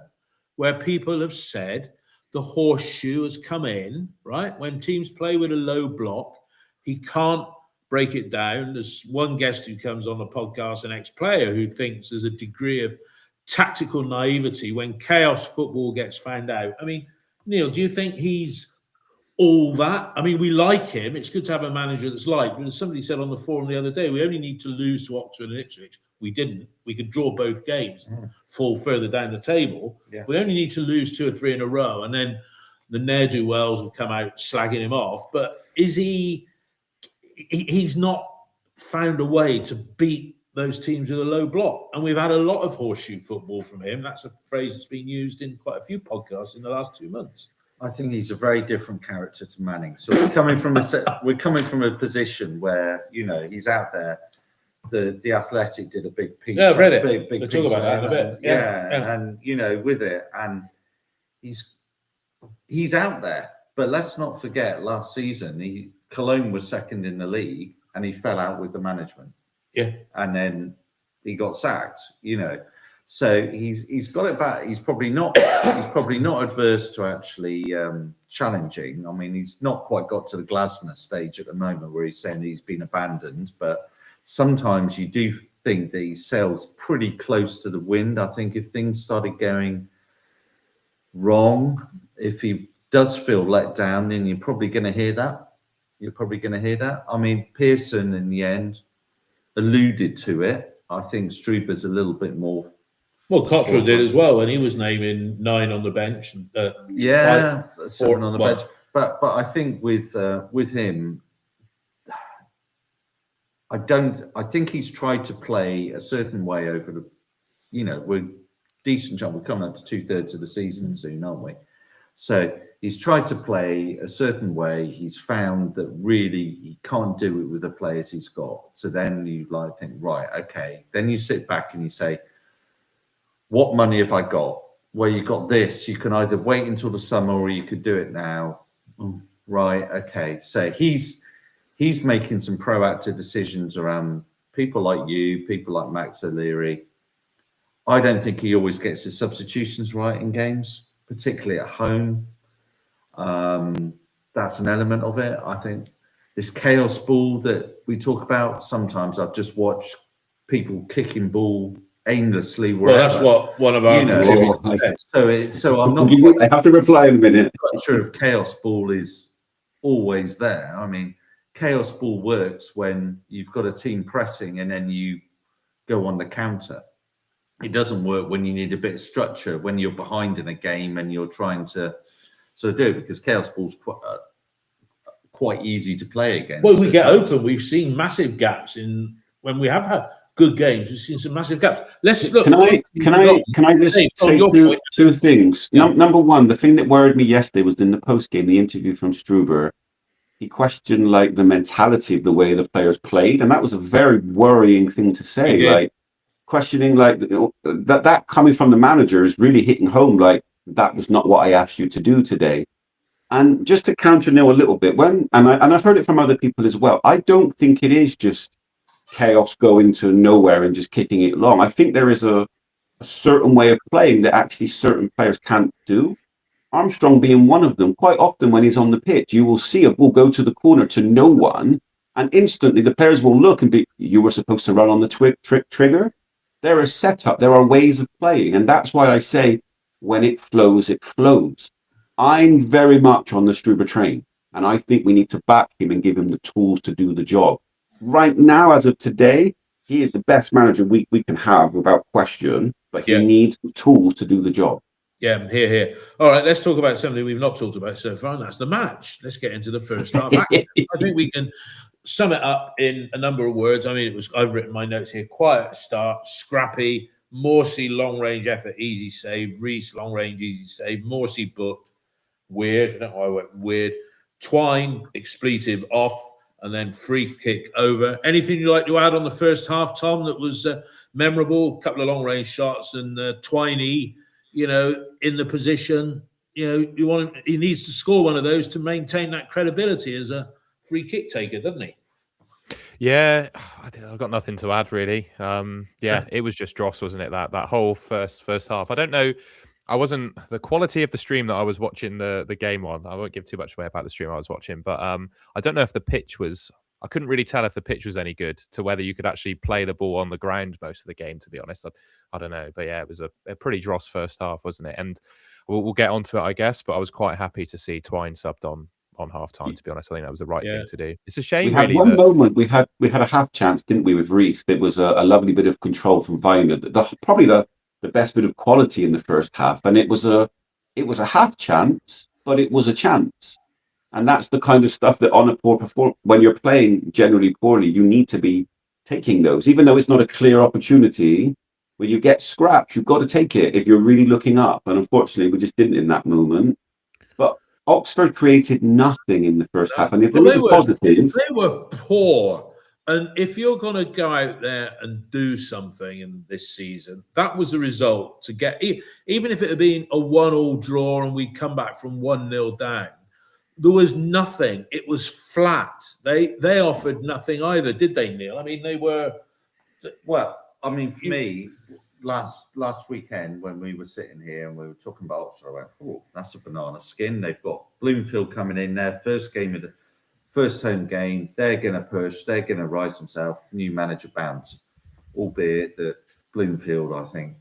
where people have said the horseshoe has come in, right? When teams play with a low block, he can't break it down. There's one guest who comes on the podcast, an ex-player, who thinks there's a degree of tactical naivety when chaos football gets found out. I mean, Neil, do you think he's all that? I mean, we like him. It's good to have a manager that's liked. But as somebody said on the forum the other day, we only need to lose to Oxford and Ipswich. We didn't. We could draw both games, fall further down the table. Yeah. We only need to lose 2 or 3 in a row, and then the ne'er-do-wells will come out slagging him off. But is he's not found a way to beat those teams with a low block. And we've had a lot of horseshoe football from him. That's a phrase that's been used in quite a few podcasts in the last 2 months. I think he's a very different character to Manning. So we're coming from a position where, you know, he's out there. The Athletic did a big piece. Yeah, I've read it. Big we'll talk about that in a bit. Yeah, and you know, with it, and he's out there. But let's not forget, last season, Cologne was second in the league, and he fell out with the management. Yeah, and then he got sacked. You know, so he's got it back. He's probably not adverse to actually challenging. I mean, he's not quite got to the Glasner stage at the moment where he's saying he's been abandoned, but sometimes you do think that he sails pretty close to the wind. I think if things started going wrong, if he does feel let down, then you're probably going to hear that. I mean, Pearson in the end alluded to it. I think Struber's a little bit more. Well, Cottrell did as well, and he was naming 9 on the bench. 7 on the bench. But I think with him, I think he's tried to play a certain way over the, you know, we're decent job. We're coming up to 2/3 of the season soon, aren't we? So he's tried to play a certain way. He's found that really he can't do it with the players he's got. So then you like think, right, okay. Then you sit back and you say, what money have I got? Well, you got this. You can either wait until the summer or you could do it now. Right, okay. So he's making some proactive decisions around people like you, people like Max O'Leary. I don't think he always gets his substitutions right in games, particularly at home. That's an element of it. I think this chaos ball that we talk about, sometimes I've just watched people kicking ball aimlessly Well, wherever. that's what one of our You know, contributors said. so I'm not I have to reply in a minute. quite sure if chaos ball is always there. I mean, chaos ball works when you've got a team pressing and then you go on the counter. It doesn't work when you need a bit of structure, when you're behind in a game and you're trying to sort of do it, because chaos ball's quite easy to play against. Well, we get open. We've seen massive gaps in when we have had good games. We've seen some massive gaps. Let's look. Can I just say two things? Yeah. Number one, the thing that worried me yesterday was in the post game, the interview from Struber. He questioned like the mentality of the way the players played, and that was a very worrying thing to say. Like questioning like that coming from the manager is really hitting home. Like that was not what I asked you to do today. And just to counter Neil a little bit, and I've heard it from other people as well. I don't think it is just chaos going to nowhere and just kicking it long. I think there is a certain way of playing that actually certain players can't do. Armstrong being one of them. Quite often when he's on the pitch, you will see a ball go to the corner to no one, and instantly the players will look and be, you were supposed to run on the trigger. There is setup, there are ways of playing, and that's why I say when it flows, it flows. I'm very much on the Struber train, and I think we need to back him and give him the tools to do the job. Right now, as of today, he is the best manager we can have without question, but he needs the tools to do the job. Yeah, here. All right, let's talk about something we've not talked about so far, and that's the match. Let's get into the first half. I think we can sum it up in a number of words. I mean, I've written my notes here. Quiet start, scrappy. Morsey, long-range effort, easy save. Reese, long-range, easy save. Morsey booked. Weird. I don't know why I went weird. Twine, expletive off, and then free kick over. Anything you'd like to add on the first half, Tom, that was memorable? A couple of long-range shots and Twiney, in the position. He needs to score one of those to maintain that credibility as a free kick taker, doesn't he? Yeah, I've got nothing to add really. It was just dross, wasn't it? That whole first half. I don't know. I wasn't the quality of the stream that I was watching the game on. I won't give too much away about the stream I was watching, but I don't know if the pitch was. I couldn't really tell if the pitch was any good to whether you could actually play the ball on the ground most of the game. To be honest, I don't know, but yeah, it was a pretty dross first half, wasn't it? And we'll get onto it, I guess. But I was quite happy to see Twine subbed on half time. To be honest, I think that was the right thing to do. It's a shame. We had one moment. We had a half chance, didn't we, with Reese? It was a lovely bit of control from Viner. Probably the best bit of quality in the first half, and it was a half chance, but it was a chance, and that's the kind of stuff that on a poor performance, when you're playing generally poorly, you need to be taking those, even though it's not a clear opportunity. When you get scrapped, you've got to take it if you're really looking up, and unfortunately, we just didn't in that moment. But Oxford created nothing in the first half, and if there was a positive, they were poor. And if you're going to go out there and do something in this season, that was the result to get, even if it had been a 1-1 draw and we'd come back from 1-0 down, there was nothing. It was flat. They offered nothing either, did they, Neil? I mean, they were... Well, I mean, for me, last weekend when we were sitting here and we were talking about Oxford, I went, oh, that's a banana skin. They've got Bloomfield coming in there, first home game, they're going to push, they're going to rise themselves, new manager bounce, albeit that Bloomfield, I think,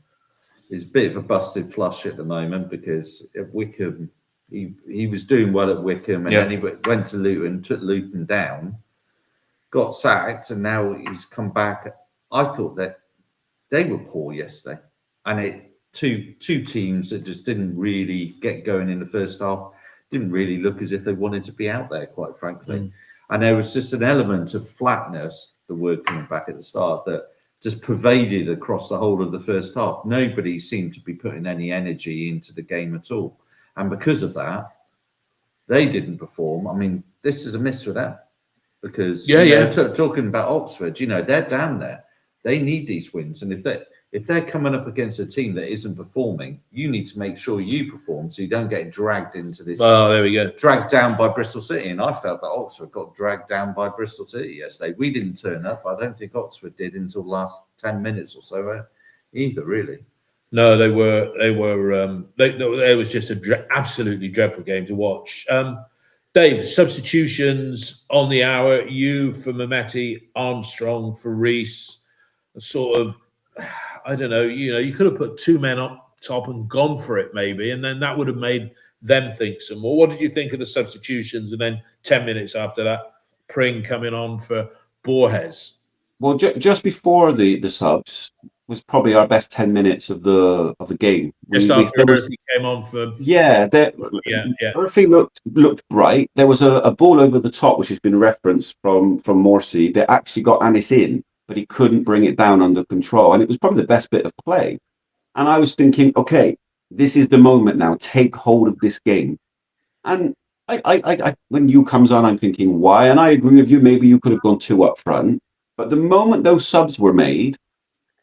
is a bit of a busted flush at the moment because at Wickham, he was doing well at Wickham and then he went to Luton, took Luton down, got sacked, and now he's come back. I thought that they were poor yesterday, and two teams that just didn't really get going in the first half. Didn't really look as if they wanted to be out there, quite frankly. And there was just an element of flatness, the word coming back at the start, that just pervaded across the whole of the first half. Nobody seemed to be putting any energy into the game at all. And because of that, they didn't perform. I mean, this is a miss for them because talking about Oxford, they're down there. They need these wins. And if they're coming up against a team that isn't performing, you need to make sure you perform so you don't get dragged into this. Oh, there we go. Dragged down by Bristol City. And I felt that Oxford got dragged down by Bristol City yesterday. We didn't turn up. I don't think Oxford did until the last 10 minutes or so either, really. No, they were. It was just an absolutely dreadful game to watch. Dave, substitutions on the hour. You for Mehmeti, Armstrong for Reese. Sort of I don't know. You could have put 2 men up top and gone for it maybe, and then that would have made them think some more. What did you think of the substitutions? And then 10 minutes after that, Pring coming on for Borges. Well, just before the subs was probably our best 10 minutes of the game. Just after Murphy came on for yeah. Murphy looked bright. There was a ball over the top which has been referenced from Morsi that actually got Anis in, but he couldn't bring it down under control, and it was probably the best bit of play. And I was thinking, okay, this is the moment now. Take hold of this game. And I when you comes on, I'm thinking, why? And I agree with you. Maybe you could have gone 2 up front. But the moment those subs were made,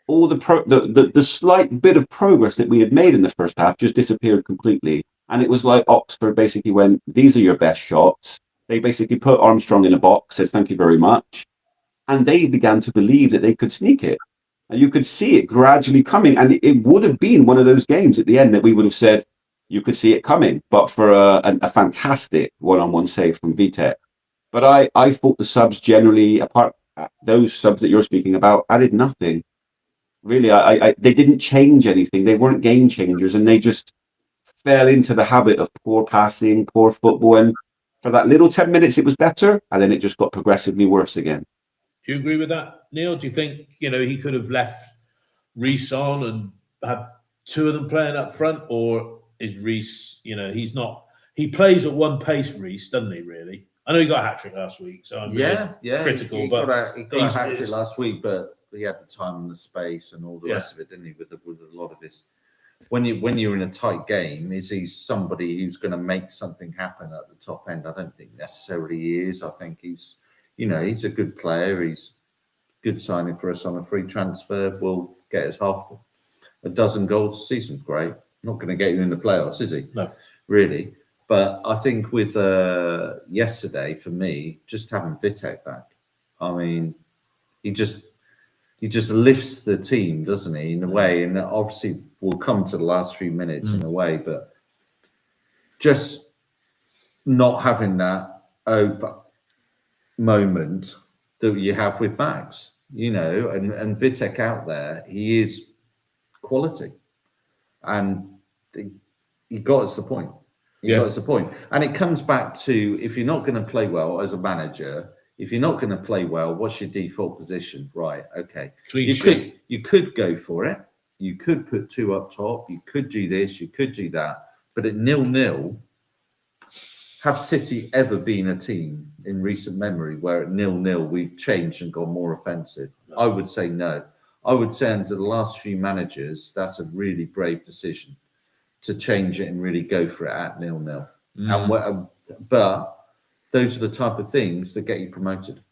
all the slight bit of progress that we had made in the first half just disappeared completely. And it was like Oxford basically went, these are your best shots. They basically put Armstrong in a box, says thank you very much. And they began to believe that they could sneak it. And you could see it gradually coming. And it would have been one of those games at the end that we would have said, you could see it coming, but for a fantastic one-on-one save from Vitek. But I thought the subs generally, apart those subs that you're speaking about, added nothing. Really, they didn't change anything. They weren't game changers, and they just fell into the habit of poor passing, poor football. And for that little 10 minutes, it was better, and then it just got progressively worse again. Do you agree with that, Neil? Do you think he could have left Reece on and had 2 of them playing up front, or is Reece? He plays at one pace, Reece, doesn't he? Really? I know he got a hat trick last week, so I'm critical. He got a hat trick last week, but he had the time and the space and all the rest of it, didn't he? With a lot of this, when you're in a tight game, is he somebody who's going to make something happen at the top end? I don't think necessarily he is. I think he's a good player. He's good signing for us on a free transfer. Will get us half a dozen goals a season. Great. Not going to get you in the playoffs, is he? No, really. But I think with yesterday, for me, just having Vitek back, I mean, he just lifts the team, doesn't he, in a way? And obviously, we'll come to the last few minutes in a way, but just not having that over moment that you have with Max, and Vitek out there, he is quality, and he got us the point. That's the point. And it comes back to, if you're not going to play well as a manager, if you're not going to play well, what's your default position? Right. Okay. You could go for it. You could put 2 up top. You could do this. You could do that. But at 0-0, have City ever been a team in recent memory where at 0-0 we've changed and gone more offensive? No. I would say no. I would say under the last few managers, that's a really brave decision to change it and really go for it at 0-0. But those are the type of things that get you promoted.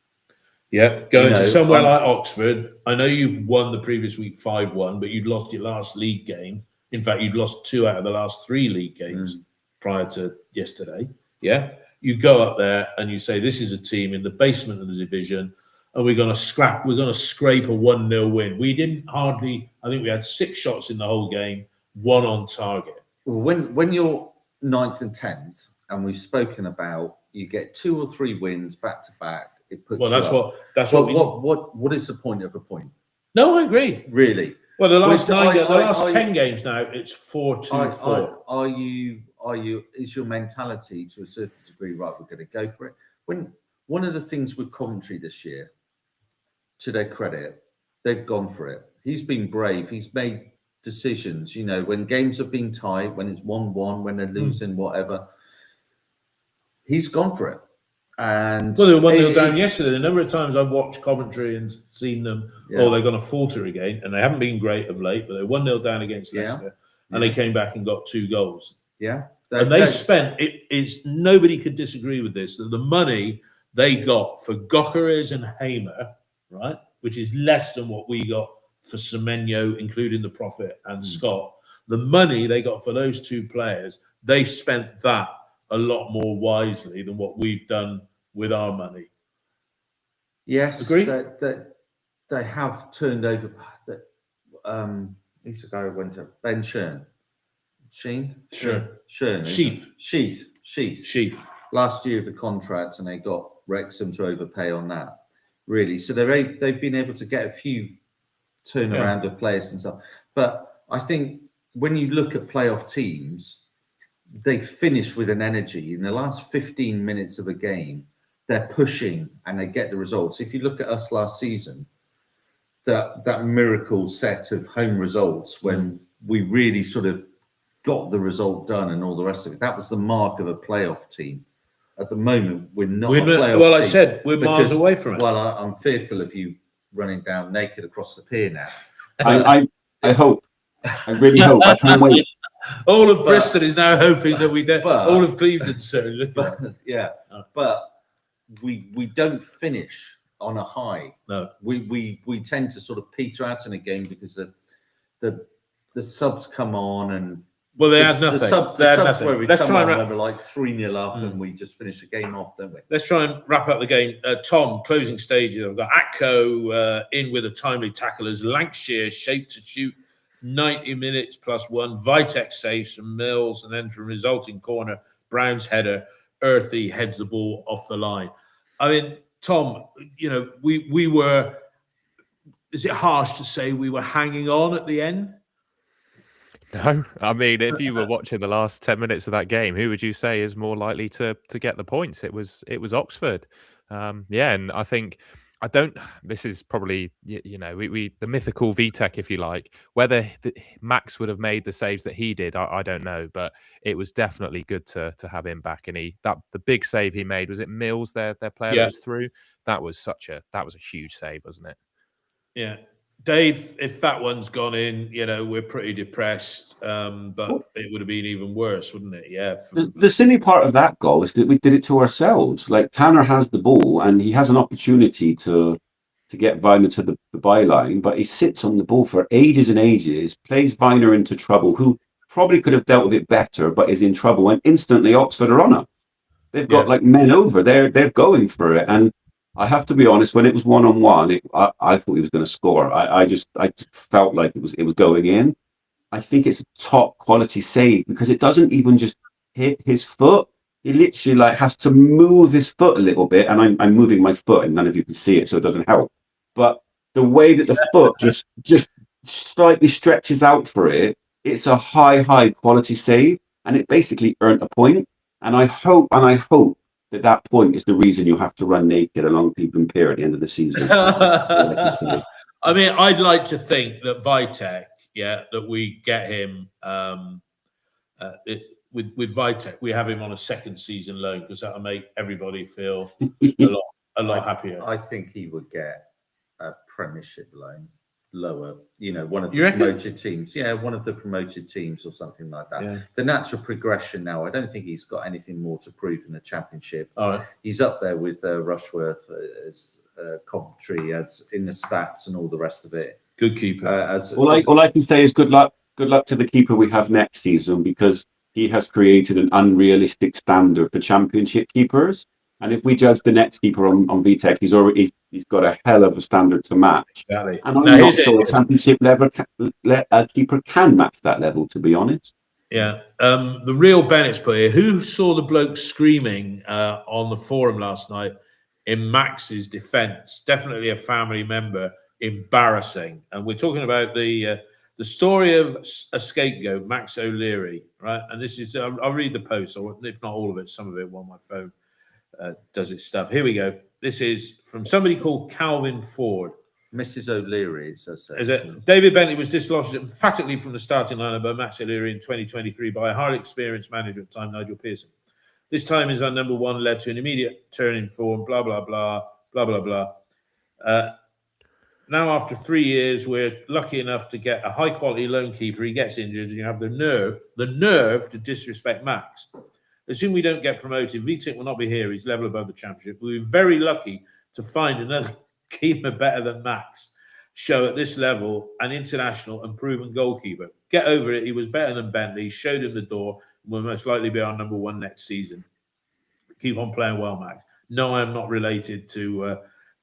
Yeah, going to somewhere like Oxford. I know you've won the previous week 5-1, but you'd lost your last league game. In fact, you'd lost 2 out of the last 3 league games prior to yesterday. Yeah, you go up there and you say, this is a team in the basement of the division, and we're going to scrape a 1-0 win. We didn't hardly, I think we had 6 shots in the whole game, 1 on target. When you're 9th and 10th, and we've spoken about, you get 2 or 3 wins back to back. It puts what is the point of a point? No, I agree. Really? Well, the last 10 games now, it's 4-2-4. Are you? Is your mentality to a certain degree right? We're going to go for it. When one of the things with Coventry this year, to their credit, they've gone for it. He's been brave. He's made decisions. When games have been tight, when it's 1-1, when they're losing, whatever, he's gone for it. And they were 1-0 down yesterday. The number of times I've watched Coventry and seen them, they're going to falter again, and they haven't been great of late, but they're 1-0 down against Leicester, and they came back and got 2 goals. Yeah. And they spent, it's nobody could disagree with this, that the money they got for Gokeres and Hamer, right, which is less than what we got for Semenyo, including the profit, and Scott, the money they got for those 2 players, they spent that a lot more wisely than what we've done with our money. Yes, agree? That they have turned over. Who's the guy who went to Ben Shearn? Sheath. Last year of the contract, and they got Wrexham to overpay on that. Really, so they've been able to get a few turnaround of players and stuff. But I think when you look at playoff teams, they finish with an energy. In the last 15 minutes of a game, they're pushing and they get the results. If you look at us last season, that miracle set of home results when we really sort of got the result done and all the rest of it, that was the mark of a playoff team. At the moment, we're not a playoff well, team. I said we're miles away from it. Well, I'm fearful of you running down naked across the pier now. I hope. I really hope. I can't wait. All of Bristol is now hoping that we do. But- All of Cleveland, certainly. But we don't finish on a high. No. We tend to sort of peter out in a game because the subs come on and They had nothing. The subs where we come on when we're like 3-0 up and we just finish the game off, don't we? Let's try and wrap up the game. Tom, closing stages. I've got Atco in with a timely tackle as Lancashire shaped to shoot 90 minutes plus one. Vitek saves from Mills, and then from resulting corner, Brown's header, Earthy heads the ball off the line. I mean, Tom, we were. Is it harsh to say we were hanging on at the end? No, I mean, if you were watching the last 10 minutes of that game, who would you say is more likely to get the points? It was Oxford. And I think this is probably, we the mythical Vitek, if you like. Whether Max would have made the saves that he did, I don't know, but it was definitely good to have him back. And the big save he made, was it Mills, their player that was through? That was a huge save, wasn't it? Yeah. Dave, if that one's gone in, we're pretty depressed, but it would have been even worse, wouldn't it? Yeah. The silly part of that goal is that we did it to ourselves. Like, Tanner has the ball and he has an opportunity to get Viner to the byline, but he sits on the ball for ages and ages, plays Viner into trouble, who probably could have dealt with it better, but is in trouble, and instantly Oxford are on it. They've got like men over. They're going for it, and I have to be honest, when it was 1-on-1, I thought he was going to score. I just felt like it was going in. I think it's a top quality save because it doesn't even just hit his foot. He literally has to move his foot a little bit, and I'm moving my foot, and none of you can see it, so it doesn't help. But the way that the foot just slightly stretches out for it, it's a high quality save, and it basically earned a point. And I hope that point is the reason you have to run naked along Cleveland Pier at the end of the season. I mean, I'd like to think that Vitek, that we get him with Vitek, we have him on a second season loan because that'll make everybody feel a lot happier. I think he would get a Premiership loan. Lower, one of the promoted teams. Yeah, one of the promoted teams or something like that. Yeah. The natural progression now, I don't think he's got anything more to prove in the Championship. He's up there with Rushworth as Coventry, as in the stats and all the rest of it. Good keeper. All I can say is good luck to the keeper we have next season, because he has created an unrealistic standard for Championship keepers. And if we judge the next keeper on VTech, he's got a hell of a standard to match. Exactly. And I'm not sure a Championship level keeper can match that level, to be honest. Yeah. The real Bennett's player, who saw the bloke screaming on the forum last night in Max's defence? Definitely a family member. Embarrassing. And we're talking about the story of a scapegoat, Max O'Leary, right? And this is, I'll read the post, or if not all of it, some of it while my phone does its stuff. Here we go. This is from somebody called Calvin Ford. Mrs. O'Leary, it says. Is it? David Bentley was dislodged emphatically from the starting lineup by Max O'Leary in 2023 by a highly experienced manager at the time, Nigel Pearson. This time his number one led to an immediate turn in form, blah, blah, blah, blah, blah, blah. Now, after 3 years, we're lucky enough to get a high-quality loan keeper. He gets injured, and you have the nerve to disrespect Max. Assume we don't get promoted, Vitek will not be here. He's level above the Championship. We're very lucky to find another keeper better than Max show at this level, an international and proven goalkeeper. Get over it. He was better than Bentley. Showed him the door. Will most likely be our number one next season. Keep on playing well, Max. No, I'm not related to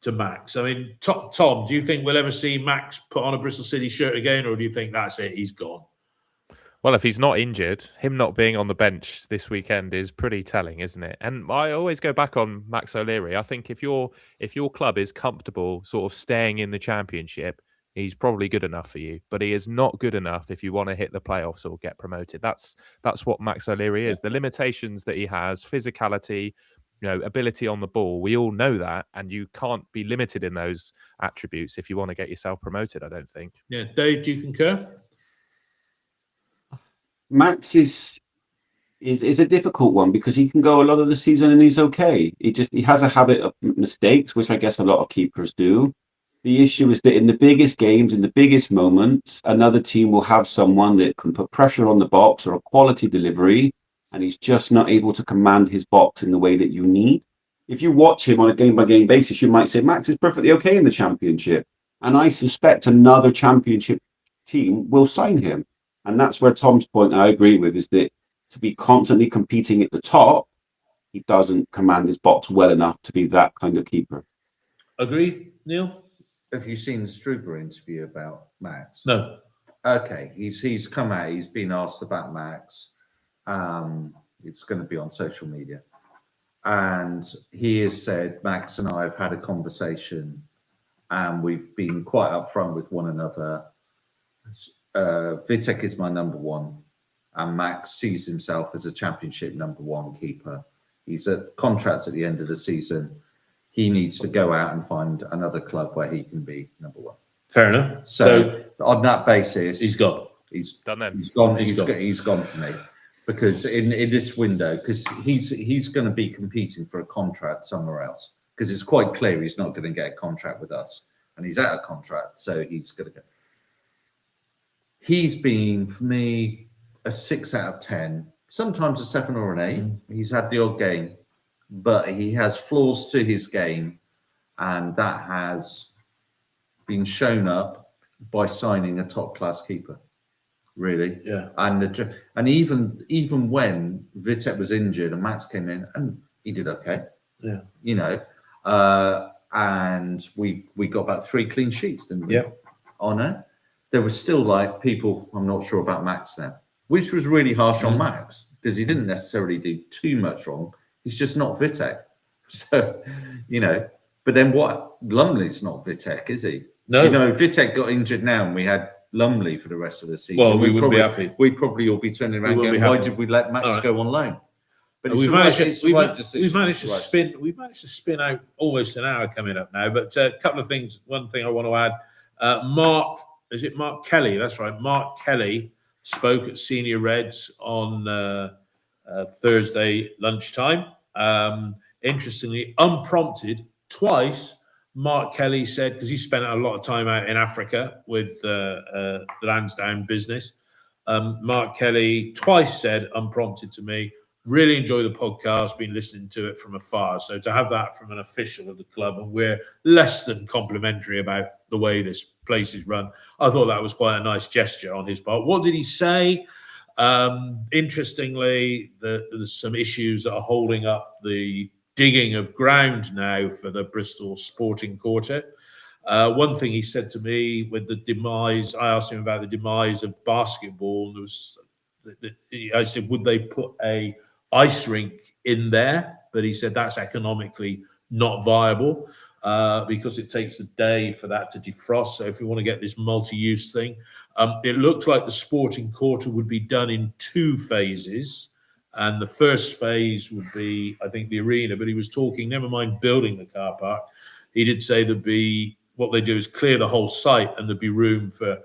Max. I mean, Tom, do you think we'll ever see Max put on a Bristol City shirt again, or do you think that's it? He's gone. Well, if he's not injured, him not being on the bench this weekend is pretty telling, isn't it? And I always go back on Max O'Leary. I think if your club is comfortable sort of staying in the Championship, he's probably good enough for you, but he is not good enough if you want to hit the playoffs or get promoted. That's what Max O'Leary is. The limitations that he has, physicality, ability on the ball, we all know that, and you can't be limited in those attributes if you want to get yourself promoted, I don't think. Yeah, Dave, do you concur? Max is a difficult one because he can go a lot of the season and he's okay. He has a habit of mistakes, which I guess a lot of keepers do. The issue is that in the biggest games, in the biggest moments, another team will have someone that can put pressure on the box or a quality delivery, and he's just not able to command his box in the way that you need. If you watch him on a game-by-game basis, you might say Max is perfectly okay in the Championship, and I suspect another Championship team will sign him. And that's where Tom's point I agree with, is that to be constantly competing at the top, he doesn't command his box well enough to be that kind of keeper. Agree, Neil? Have you seen the Struber interview about Max? No. Okay, he's come out. He's been asked about Max. It's going to be on social media, and he has said Max and I have had a conversation, and we've been quite upfront with one another. Vitek is my number one, and Max sees himself as a Championship number one keeper. He's at contract at the end of the season. He needs to go out and find another club where he can be number one. Fair enough. So on that basis, he's gone. He's done then. He's gone. He's gone for me, because in this window, because he's going to be competing for a contract somewhere else, because it's quite clear he's not going to get a contract with us, and he's out of contract, so he's going to go. He's been, for me, a 6 out of 10, sometimes a 7 or an 8. He's had the odd game, but he has flaws to his game, and that has been shown up by signing a top-class keeper, really. Yeah. And even when Vitek was injured and Max came in, and he did okay. Yeah. And we got about 3 clean sheets, didn't we? Yeah. On it. There was still like people, I'm not sure about Max now, which was really harsh on Max, because he didn't necessarily do too much wrong. He's just not Vitek. So, but then what? Lumley's not Vitek, is he? No. Vitek got injured now and we had Lumley for the rest of the season. Well, we wouldn't be happy. We'd probably all be turning around going, why did we let Max go on loan? But we've managed to spin out almost an hour coming up now. But a couple of things. One thing I want to add. Mark Kelly? That's right. Mark Kelly spoke at Senior Reds on Thursday lunchtime. Interestingly, unprompted, twice, Mark Kelly said, because he spent a lot of time out in Africa with the Lansdowne business. Mark Kelly twice said, unprompted to me, really enjoy the podcast, been listening to it from afar. So to have that from an official of the club, and we're less than complimentary about the way this place is run, I thought that was quite a nice gesture on his part. What did he say? Interestingly, there's some issues that are holding up the digging of ground now for the Bristol Sporting Quarter. One thing he said to me with the demise, I asked him about the demise of basketball. I said, would they put a ice rink in there? But he said that's economically not viable because it takes a day for that to defrost. So if we want to get this multi-use thing, it looks like the Sporting Quarter would be done in 2 phases. And the first phase would be, I think, the arena. But he was talking, never mind building the car park. He did say what they do is clear the whole site and there'd be room for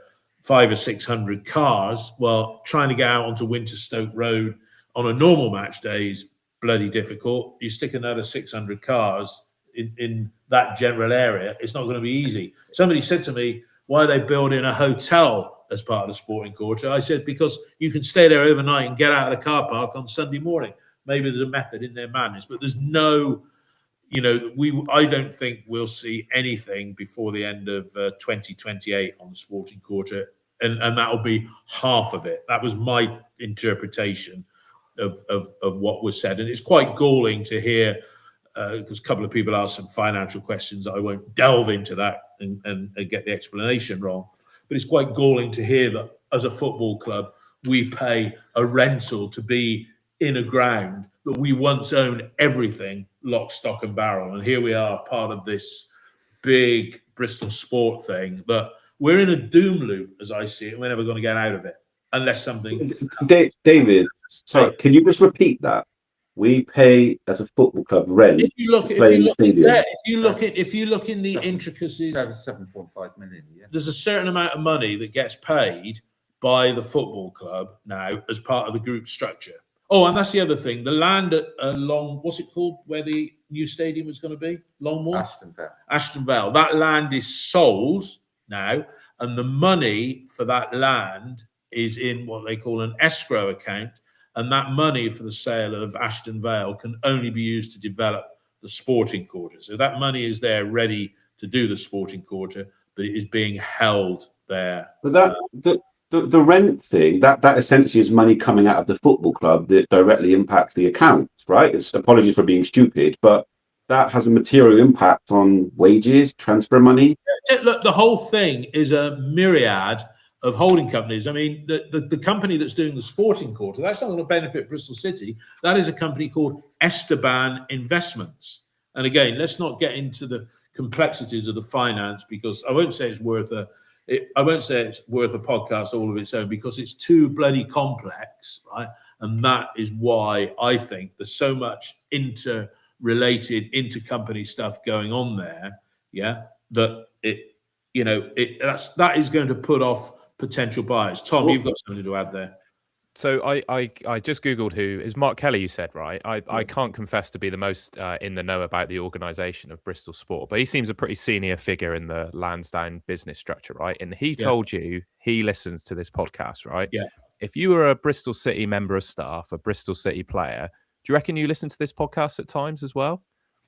500 or 600 cars. Well, trying to get out onto Winterstoke Road on a normal match day is bloody difficult. You stick another 600 cars in that general area, it's not going to be easy. Somebody said to me, why are they building a hotel as part of the Sporting Quarter? I said, because you can stay there overnight and get out of the car park on Sunday morning. Maybe there's a method in their madness, but there's no, I don't think we'll see anything before the end of 2028 on the Sporting Quarter. And that'll be half of it. That was my interpretation of what was said. And it's quite galling to hear, because a couple of people asked some financial questions. I won't delve into that and get the explanation wrong. But it's quite galling to hear that as a football club, we pay a rental to be in a ground that we once owned everything, lock, stock and barrel. And here we are, part of this big Bristol Sport thing that we're in a doom loop, as I see it. We're never going to get out of it unless something. David, sorry, can you just repeat that? We pay as a football club rent If you look, to play in the stadium. if you look in the intricacies, 7.5 million. Yeah. there's a certain amount of money that gets paid by the football club now as part of the group structure. Oh, and that's the other thing. The land at what's it called, where the new stadium was going to be? Longmoor? Ashton Vale. That land is sold now, and the money for that land is in what they call an escrow account. And that money for the sale of Ashton Vale can only be used to develop the sporting quarter. So that money is there ready to do the sporting quarter, but it is being held there. But the rent thing, that essentially is money coming out of the football club that directly impacts the accounts, right? It's, apologies for being stupid, but that has a material impact on wages, transfer money. Look, the whole thing is a myriad of holding companies. I mean, the company that's doing the sporting quarter, that's not going to benefit Bristol City. That is a company called Esteban Investments. And again, let's not get into the complexities of the finance, because I won't say it's worth a podcast all of its own, because it's too bloody complex, right? And that is why I think there's so much interrelated, intercompany stuff going on there. Yeah, that that is going to put off potential buyers. Tom, you've got something to add there. So I just Googled who is Mark Kelly, you said, right? I can't confess to be the most in the know about the organisation of Bristol Sport, but he seems a pretty senior figure in the Lansdowne business structure, right? And he told you he listens to this podcast, right? Yeah. If you were a Bristol City member of staff, a Bristol City player, do you reckon you listen to this podcast at times as well?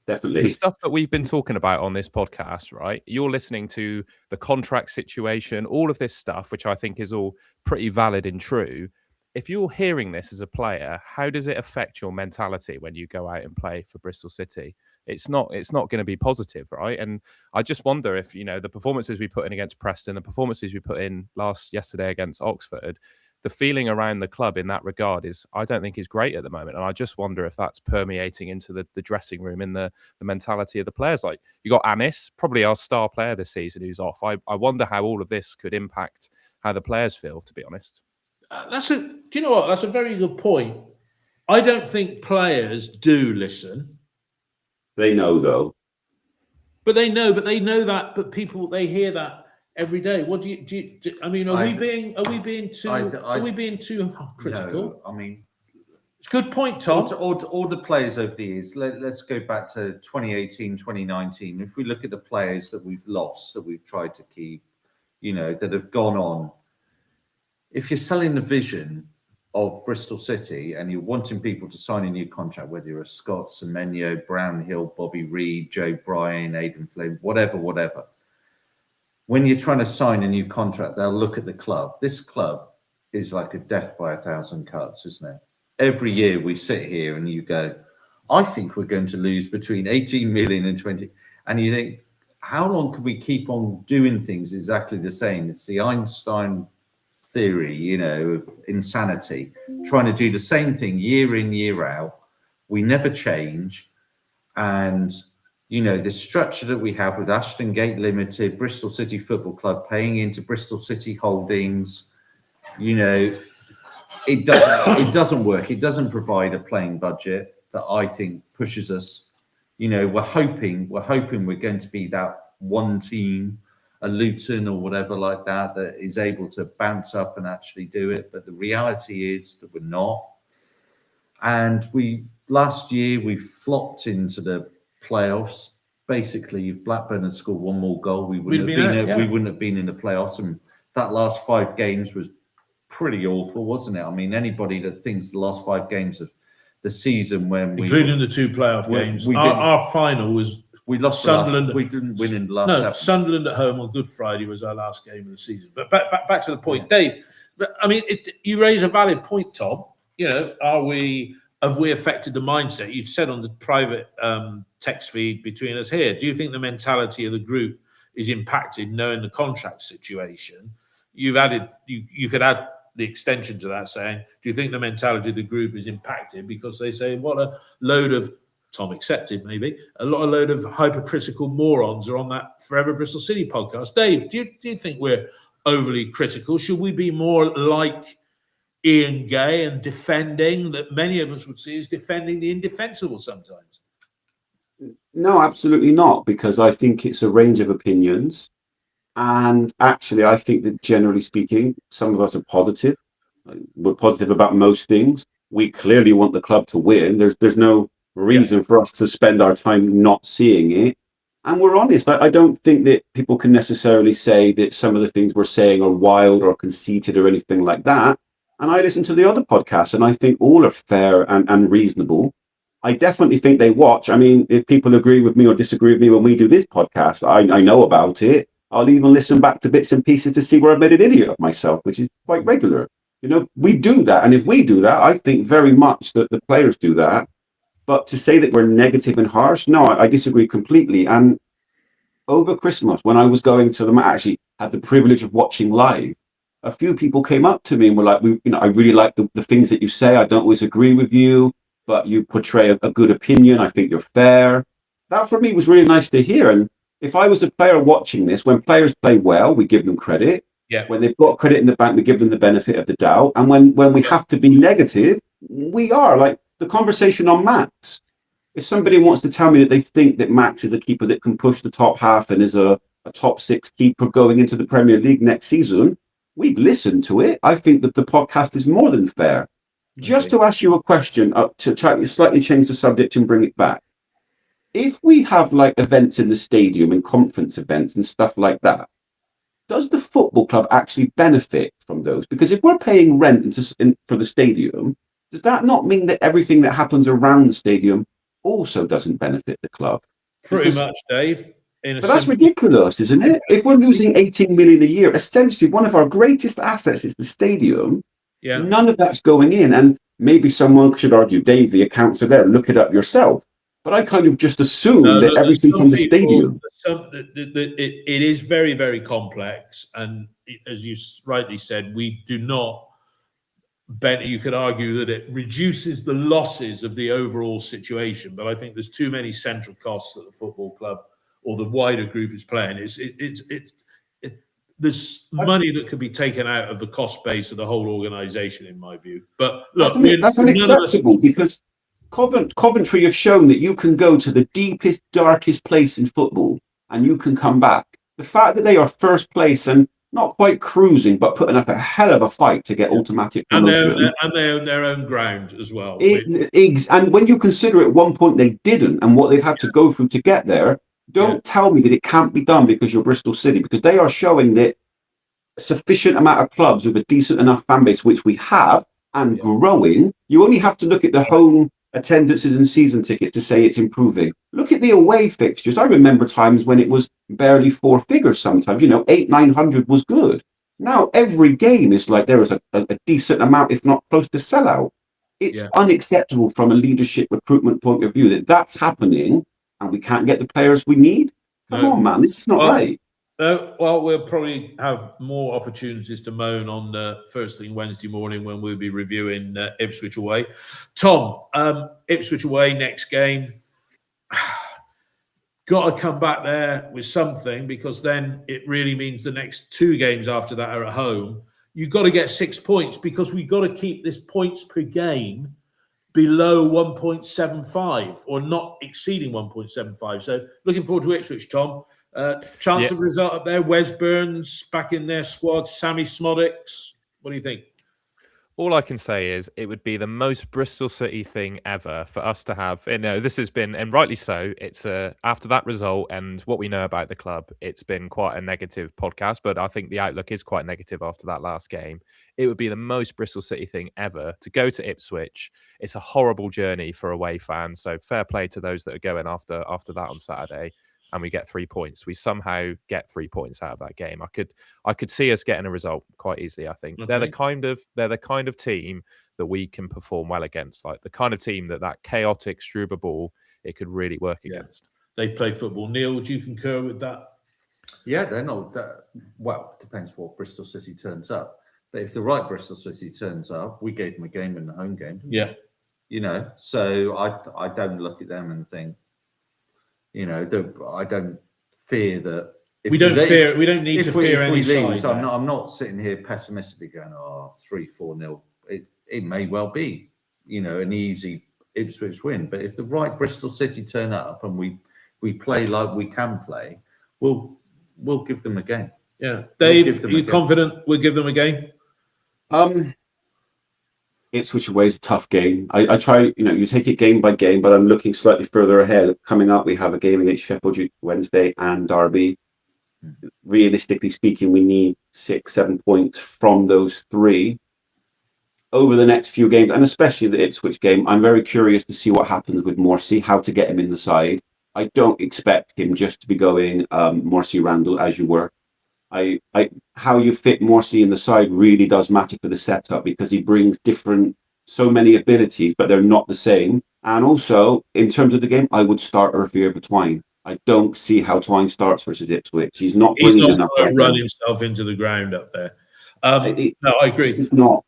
Definitely. The stuff that we've been talking about on this podcast, right? You're listening to the contract situation, all of this stuff, which I think is all pretty valid and true. If you're hearing this as a player, how does it affect your mentality when you go out and play for Bristol City? It's not going to be positive, right? And I just wonder if, the performances we put in against Preston, the performances we put in yesterday against Oxford, the feeling around the club in that regard I don't think is great at the moment. And I just wonder if that's permeating into the dressing room and the mentality of the players. Like, you got Anis, probably our star player this season, who's off. I wonder how all of this could impact how the players feel, to be honest. Do you know what? That's a very good point. I don't think players do listen. They know, though. But they know that. But people, they hear that every day. What do you I mean, are we being too critical? No, I mean, it's a good point, Tom. All the players over the years. Let's go back to 2018, 2019. If we look at the players that we've lost, that we've tried to keep, that have gone on. If you're selling the vision of Bristol City and you're wanting people to sign a new contract, whether you're a Scott, Semenyo, Brownhill, Bobby Reid, Joe Bryan, Aidan Flynn, whatever, when you're trying to sign a new contract, they'll look at the club. This club is like a death by 1,000 cuts, isn't it? Every year we sit here and you go, I think we're going to lose between 18 million and 20. And you think, how long can we keep on doing things exactly the same? It's the Einstein theory, of insanity, trying to do the same thing year in, year out. We never change. And, the structure that we have with Ashton Gate Limited, Bristol City Football Club paying into Bristol City Holdings, it doesn't work. It doesn't provide a playing budget that I think pushes us. We're hoping we're going to be that one team, a Luton or whatever like that is able to bounce up and actually do it. But the reality is that we're not. And last year we flopped into the playoffs. Basically, if Blackburn had scored one more goal, we wouldn't have been in the playoffs. And that last 5 games was pretty awful, wasn't it? I mean, anybody that thinks the last 5 games of the season including the 2 playoff games, our final was. We lost Sunderland. We didn't win in the last. No, Sunderland at home on Good Friday was our last game of the season. But back to the point, Dave. I mean, you raise a valid point, Tom. Have we affected the mindset? You've said on the private text feed between us here. Do you think the mentality of the group is impacted, knowing the contract situation? You've added. You could add the extension to that, saying, do you think the mentality of the group is impacted because they say, what a load of Tom accepted maybe, a load of hypercritical morons are on that Forever Bristol City podcast. Dave, do you think we're overly critical? Should we be more like Ian Gay and defending, that many of us would see as defending the indefensible sometimes? No, absolutely not, because I think it's a range of opinions. And actually, I think that generally speaking, some of us are positive. We're positive about most things. We clearly want the club to win. There's no reason for us to spend our time not seeing it. And we're honest. I don't think that people can necessarily say that some of the things we're saying are wild or conceited or anything like that. And I listen to the other podcasts, and I think all are fair and reasonable. I definitely think they watch. I mean, if people agree with me or disagree with me when we do this podcast, I know about it. I'll even listen back to bits and pieces to see where I've made an idiot of myself, which is quite regular. You know, we do that. And if we do that, I think very much that the players do that. But to say that we're negative and harsh, no, I disagree completely. And over Christmas, when I was going to them, I actually had the privilege of watching live. A few people came up to me and were like, I really like the things that you say. I don't always agree with you, but you portray a good opinion. I think you're fair. That for me was really nice to hear. And if I was a player watching this, when players play well, we give them credit. Yeah. When they've got credit in the bank, we give them the benefit of the doubt. And when we have to be negative, we are. Like the conversation on Max. If somebody wants to tell me that they think that Max is a keeper that can push the top half and is a top 6 keeper going into the Premier League next season, we'd listen to it. I think that the podcast is more than fair. Just to ask you a question, to try to slightly change the subject and bring it back. If we have like events in the stadium and conference events and stuff like that, does the football club actually benefit from those? Because if we're paying rent for the stadium, does that not mean that everything that happens around the stadium also doesn't benefit the club? Pretty much, Dave. But that's ridiculous, isn't it? If we're losing 18 million a year, essentially one of our greatest assets is the stadium. Yeah. None of that's going in. And maybe someone should argue, Dave, the accounts are there, look it up yourself. But I kind of just assume that everything from the stadium. It is very, very complex. And as you rightly said, we do not, you could argue that it reduces the losses of the overall situation. But I think there's too many central costs that the football club or the wider group is playing. There's money that could be taken out of the cost base of the whole organisation, in my view. But look, that's unacceptable because Coventry have shown that you can go to the deepest, darkest place in football and you can come back. The fact that they are first place and not quite cruising, but putting up a hell of a fight to get automatic promotion. And they own their own ground as well. And when you consider at one point they didn't and what they've had to go through to get there, don't tell me that it can't be done because you're Bristol City, because they are showing that a sufficient amount of clubs with a decent enough fan base, which we have, and growing. You only have to look at the home attendances and season tickets to say it's improving. Look at the away fixtures. I remember times when it was barely 4 figures sometimes, 800-900 was good. Now every game is like there is a decent amount, if not close to sellout. It's unacceptable from a leadership recruitment point of view that's happening and we can't get the players we need. Come on, man, this is not right. Well, we'll probably have more opportunities to moan on first thing Wednesday morning when we'll be reviewing Ipswich away. Tom, Ipswich away next game. Got to come back there with something, because then it really means the next 2 games after that are at home. You've got to get 6 points, because we've got to keep this points per game below 1.75 or not exceeding 1.75. So looking forward to Ipswich, Tom. Chance of result up there. Wes Burns back in their squad. Sammy Smodics. What do you think? All I can say is it would be the most Bristol City thing ever for us to have. This has been, and rightly so, it's after that result and what we know about the club, it's been quite a negative podcast, but I think the outlook is quite negative after that last game. It would be the most Bristol City thing ever to go to Ipswich. It's a horrible journey for away fans, so fair play to those that are going after that on Saturday. And we get 3 points. We somehow get 3 points out of that game. I could see us getting a result quite easily. I think they're the kind of team that we can perform well against. Like the kind of team that chaotic Struber ball it could really work against. They play football. Neil, would you concur with that? Yeah, they're not. Well, it depends what Bristol City turns up. But if the right Bristol City turns up, we gave them a game in the home game. Yeah. you know. So I don't look at them and think, you know, I don't fear that. We don't need to fear any side. I'm not sitting here pessimistically going, 3-4-0. It may well be, you know, an easy Ipswich win. But if the right Bristol City turn up and we play like we can play, we'll give them a game. Yeah, Dave, are you confident we'll give them a game? Ipswich away is a tough game. I try, you know, you take it game by game, but I'm looking slightly further ahead. Coming up, we have a game against Sheffield Wednesday and Derby. Realistically speaking, we need 6-7 points from those three over the next few games, and especially the Ipswich game. I'm very curious to see what happens with Morsey, how to get him in the side. I don't expect him just to be going Morsey Randall as you were. How you fit Morsey in the side really does matter for the setup, because he brings so many abilities, but they're not the same. And also, in terms of the game, I would start Urfi over Twine. I don't see how Twine starts versus Ipswich. He's not going to run himself into the ground up there. No, I agree. It's not.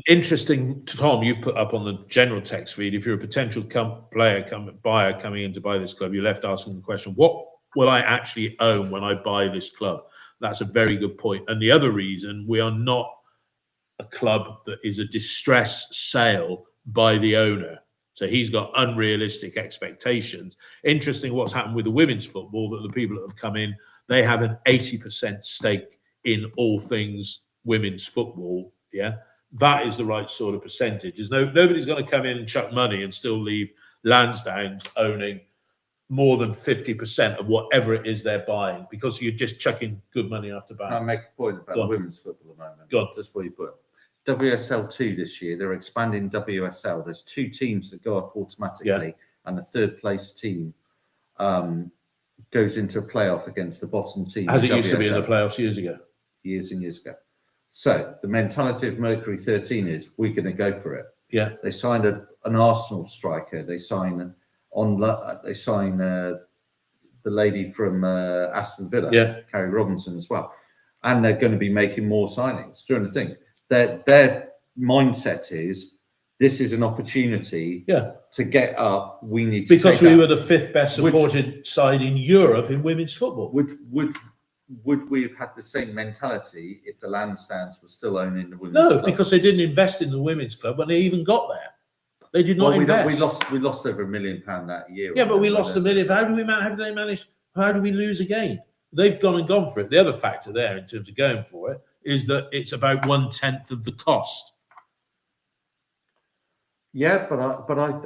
Interesting, Tom, you've put up on the general text feed, if you're a potential buyer coming in to buy this club, you're left asking the question, what will I actually own when I buy this club? That's a very good point. And the other reason, we are not a club that is a distress sale by the owner. So he's got unrealistic expectations. Interesting what's happened with the women's football, that the people that have come in, they have an 80% stake in all things women's football. Yeah, that is the right sort of percentage. Nobody's going to come in and chuck money and still leave Lansdowne owning more than 50% of whatever it is they're buying, because you're just chucking good money after bad. I'll make a point about women's football at the moment. Go on. Just what you put. WSL 2 this year, they're expanding WSL. There's 2 teams that go up automatically, and the third place team goes into a playoff against the bottom team. As it used to be in the playoffs years ago. Years and years ago. So the mentality of Mercury 13 is, we're going to go for it. Yeah. They signed an Arsenal striker. They signed the lady from Aston Villa, Carrie Robinson as well. And they're going to be making more signings. Do you know the thing? Their mindset is, this is an opportunity to get up. We need to, because we were the 5th best supported side in Europe in women's football. Would we have had the same mentality if the Lansdownes were still owning the women's club? No, because they didn't invest in the women's club when they even got there. They did not invest. We lost over £1 million that year. Yeah, but we lost £1 million. How do they manage? How do we lose again? They've gone for it. The other factor there, in terms of going for it, is that it's about 1/10 of the cost. Yeah, but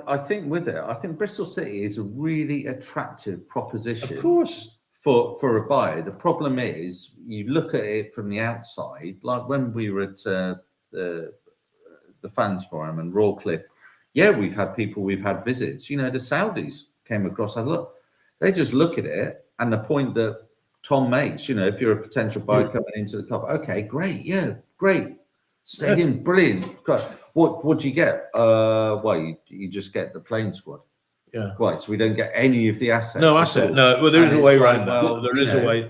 I think with it, I think Bristol City is a really attractive proposition. Of course. For a buyer. The problem is, you look at it from the outside, like when we were at the fans forum and Rawcliffe. Yeah, we've had visits. You know, the Saudis came across. They just look at it, and the point that Tom makes, you know, if you're a potential buyer coming into the club, okay, great, great, stadium, brilliant. What do you get? Well, you just get the playing squad. Yeah. Right. So we don't get any of the assets. No asset. No. Well, there is a way around that. There is a way.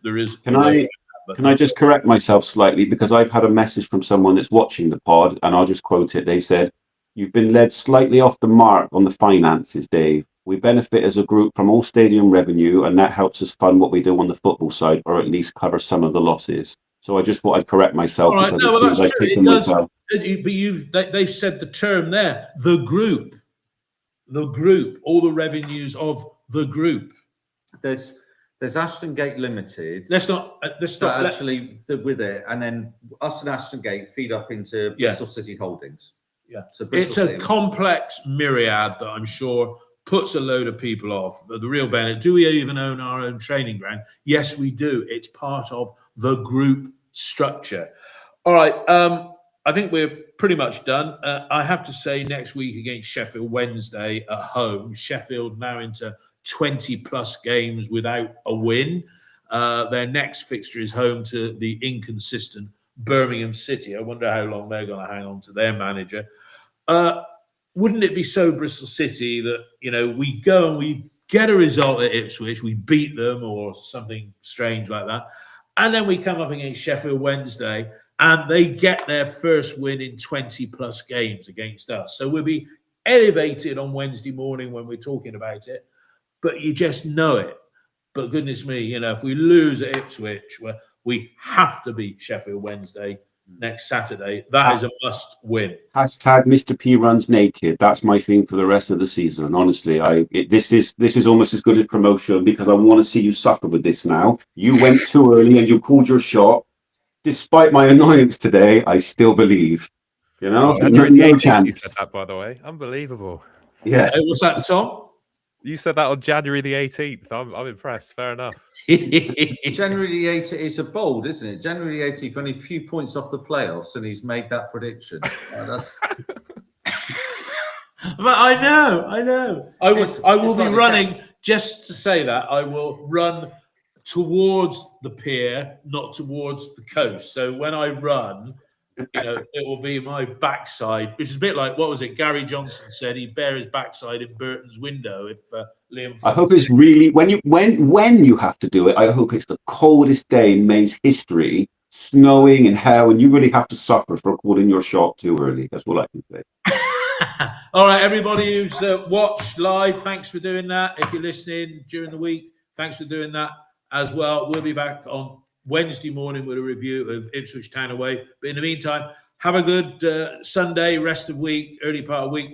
There is. Can I just correct myself slightly, because I've had a message from someone that's watching the pod, and I'll just quote it. They said, "You've been led slightly off the mark on the finances, Dave. We benefit as a group from all stadium revenue, and that helps us fund what we do on the football side, or at least cover some of the losses." So I just thought I'd correct myself, because it seems like taking myself. But they've said the term there, the group, all the revenues of the group. There's Ashton Gate Limited. Let's not actually with it, and then us and Ashton Gate feed up into Bristol City Holdings. Yeah, so it's a complex myriad that I'm sure puts a load of people off. The real benefit, do we even own our own training ground? Yes, we do. It's part of the group structure. All right, I think we're pretty much done. I have to say, next week against Sheffield Wednesday at home, Sheffield now into 20+ games without a win. Their next fixture is home to the inconsistent Birmingham City. I wonder how long they're going to hang on to their manager. Wouldn't it be so Bristol City that, you know, we go and we get a result at Ipswich, we beat them or something strange like that, and then we come up against Sheffield Wednesday and they get their first win in 20 plus games against us. So we'll be elevated on Wednesday morning when we're talking about it, but you just know it. But goodness me, if we lose at Ipswich, where we have to beat Sheffield Wednesday next Saturday, that is a must win. Hashtag Mr. P runs naked. That's my thing for the rest of the season. Honestly, this is almost as good as promotion, because I want to see you suffer with this now. You went too early and you called your shot. Despite my annoyance today, I still believe. January No 18th, chance. you said that, by the way. Unbelievable. Yeah. Hey, what's that, Tom? You said that on January the 18th. I'm impressed. Fair enough. January the 18th is a bold, isn't it? January the 18th, only a few points off the playoffs, and he's made that prediction. But I know. I will be running, just to say that, I will run towards the pier, not towards the coast. So when I run, it will be my backside, which is a bit like, what was it? Gary Johnson said he'd bear his backside in Burton's window if Liam. I hope it's really when you have to do it. I hope it's the coldest day in Maine's history, snowing and hell, and you really have to suffer for calling your shot too early. That's all I can say. All right, everybody who's watched live, thanks for doing that. If you're listening during the week, thanks for doing that as well. We'll be back on Wednesday morning with a review of Ipswich Town away. But in the meantime, have a good Sunday, rest of week, early part of week.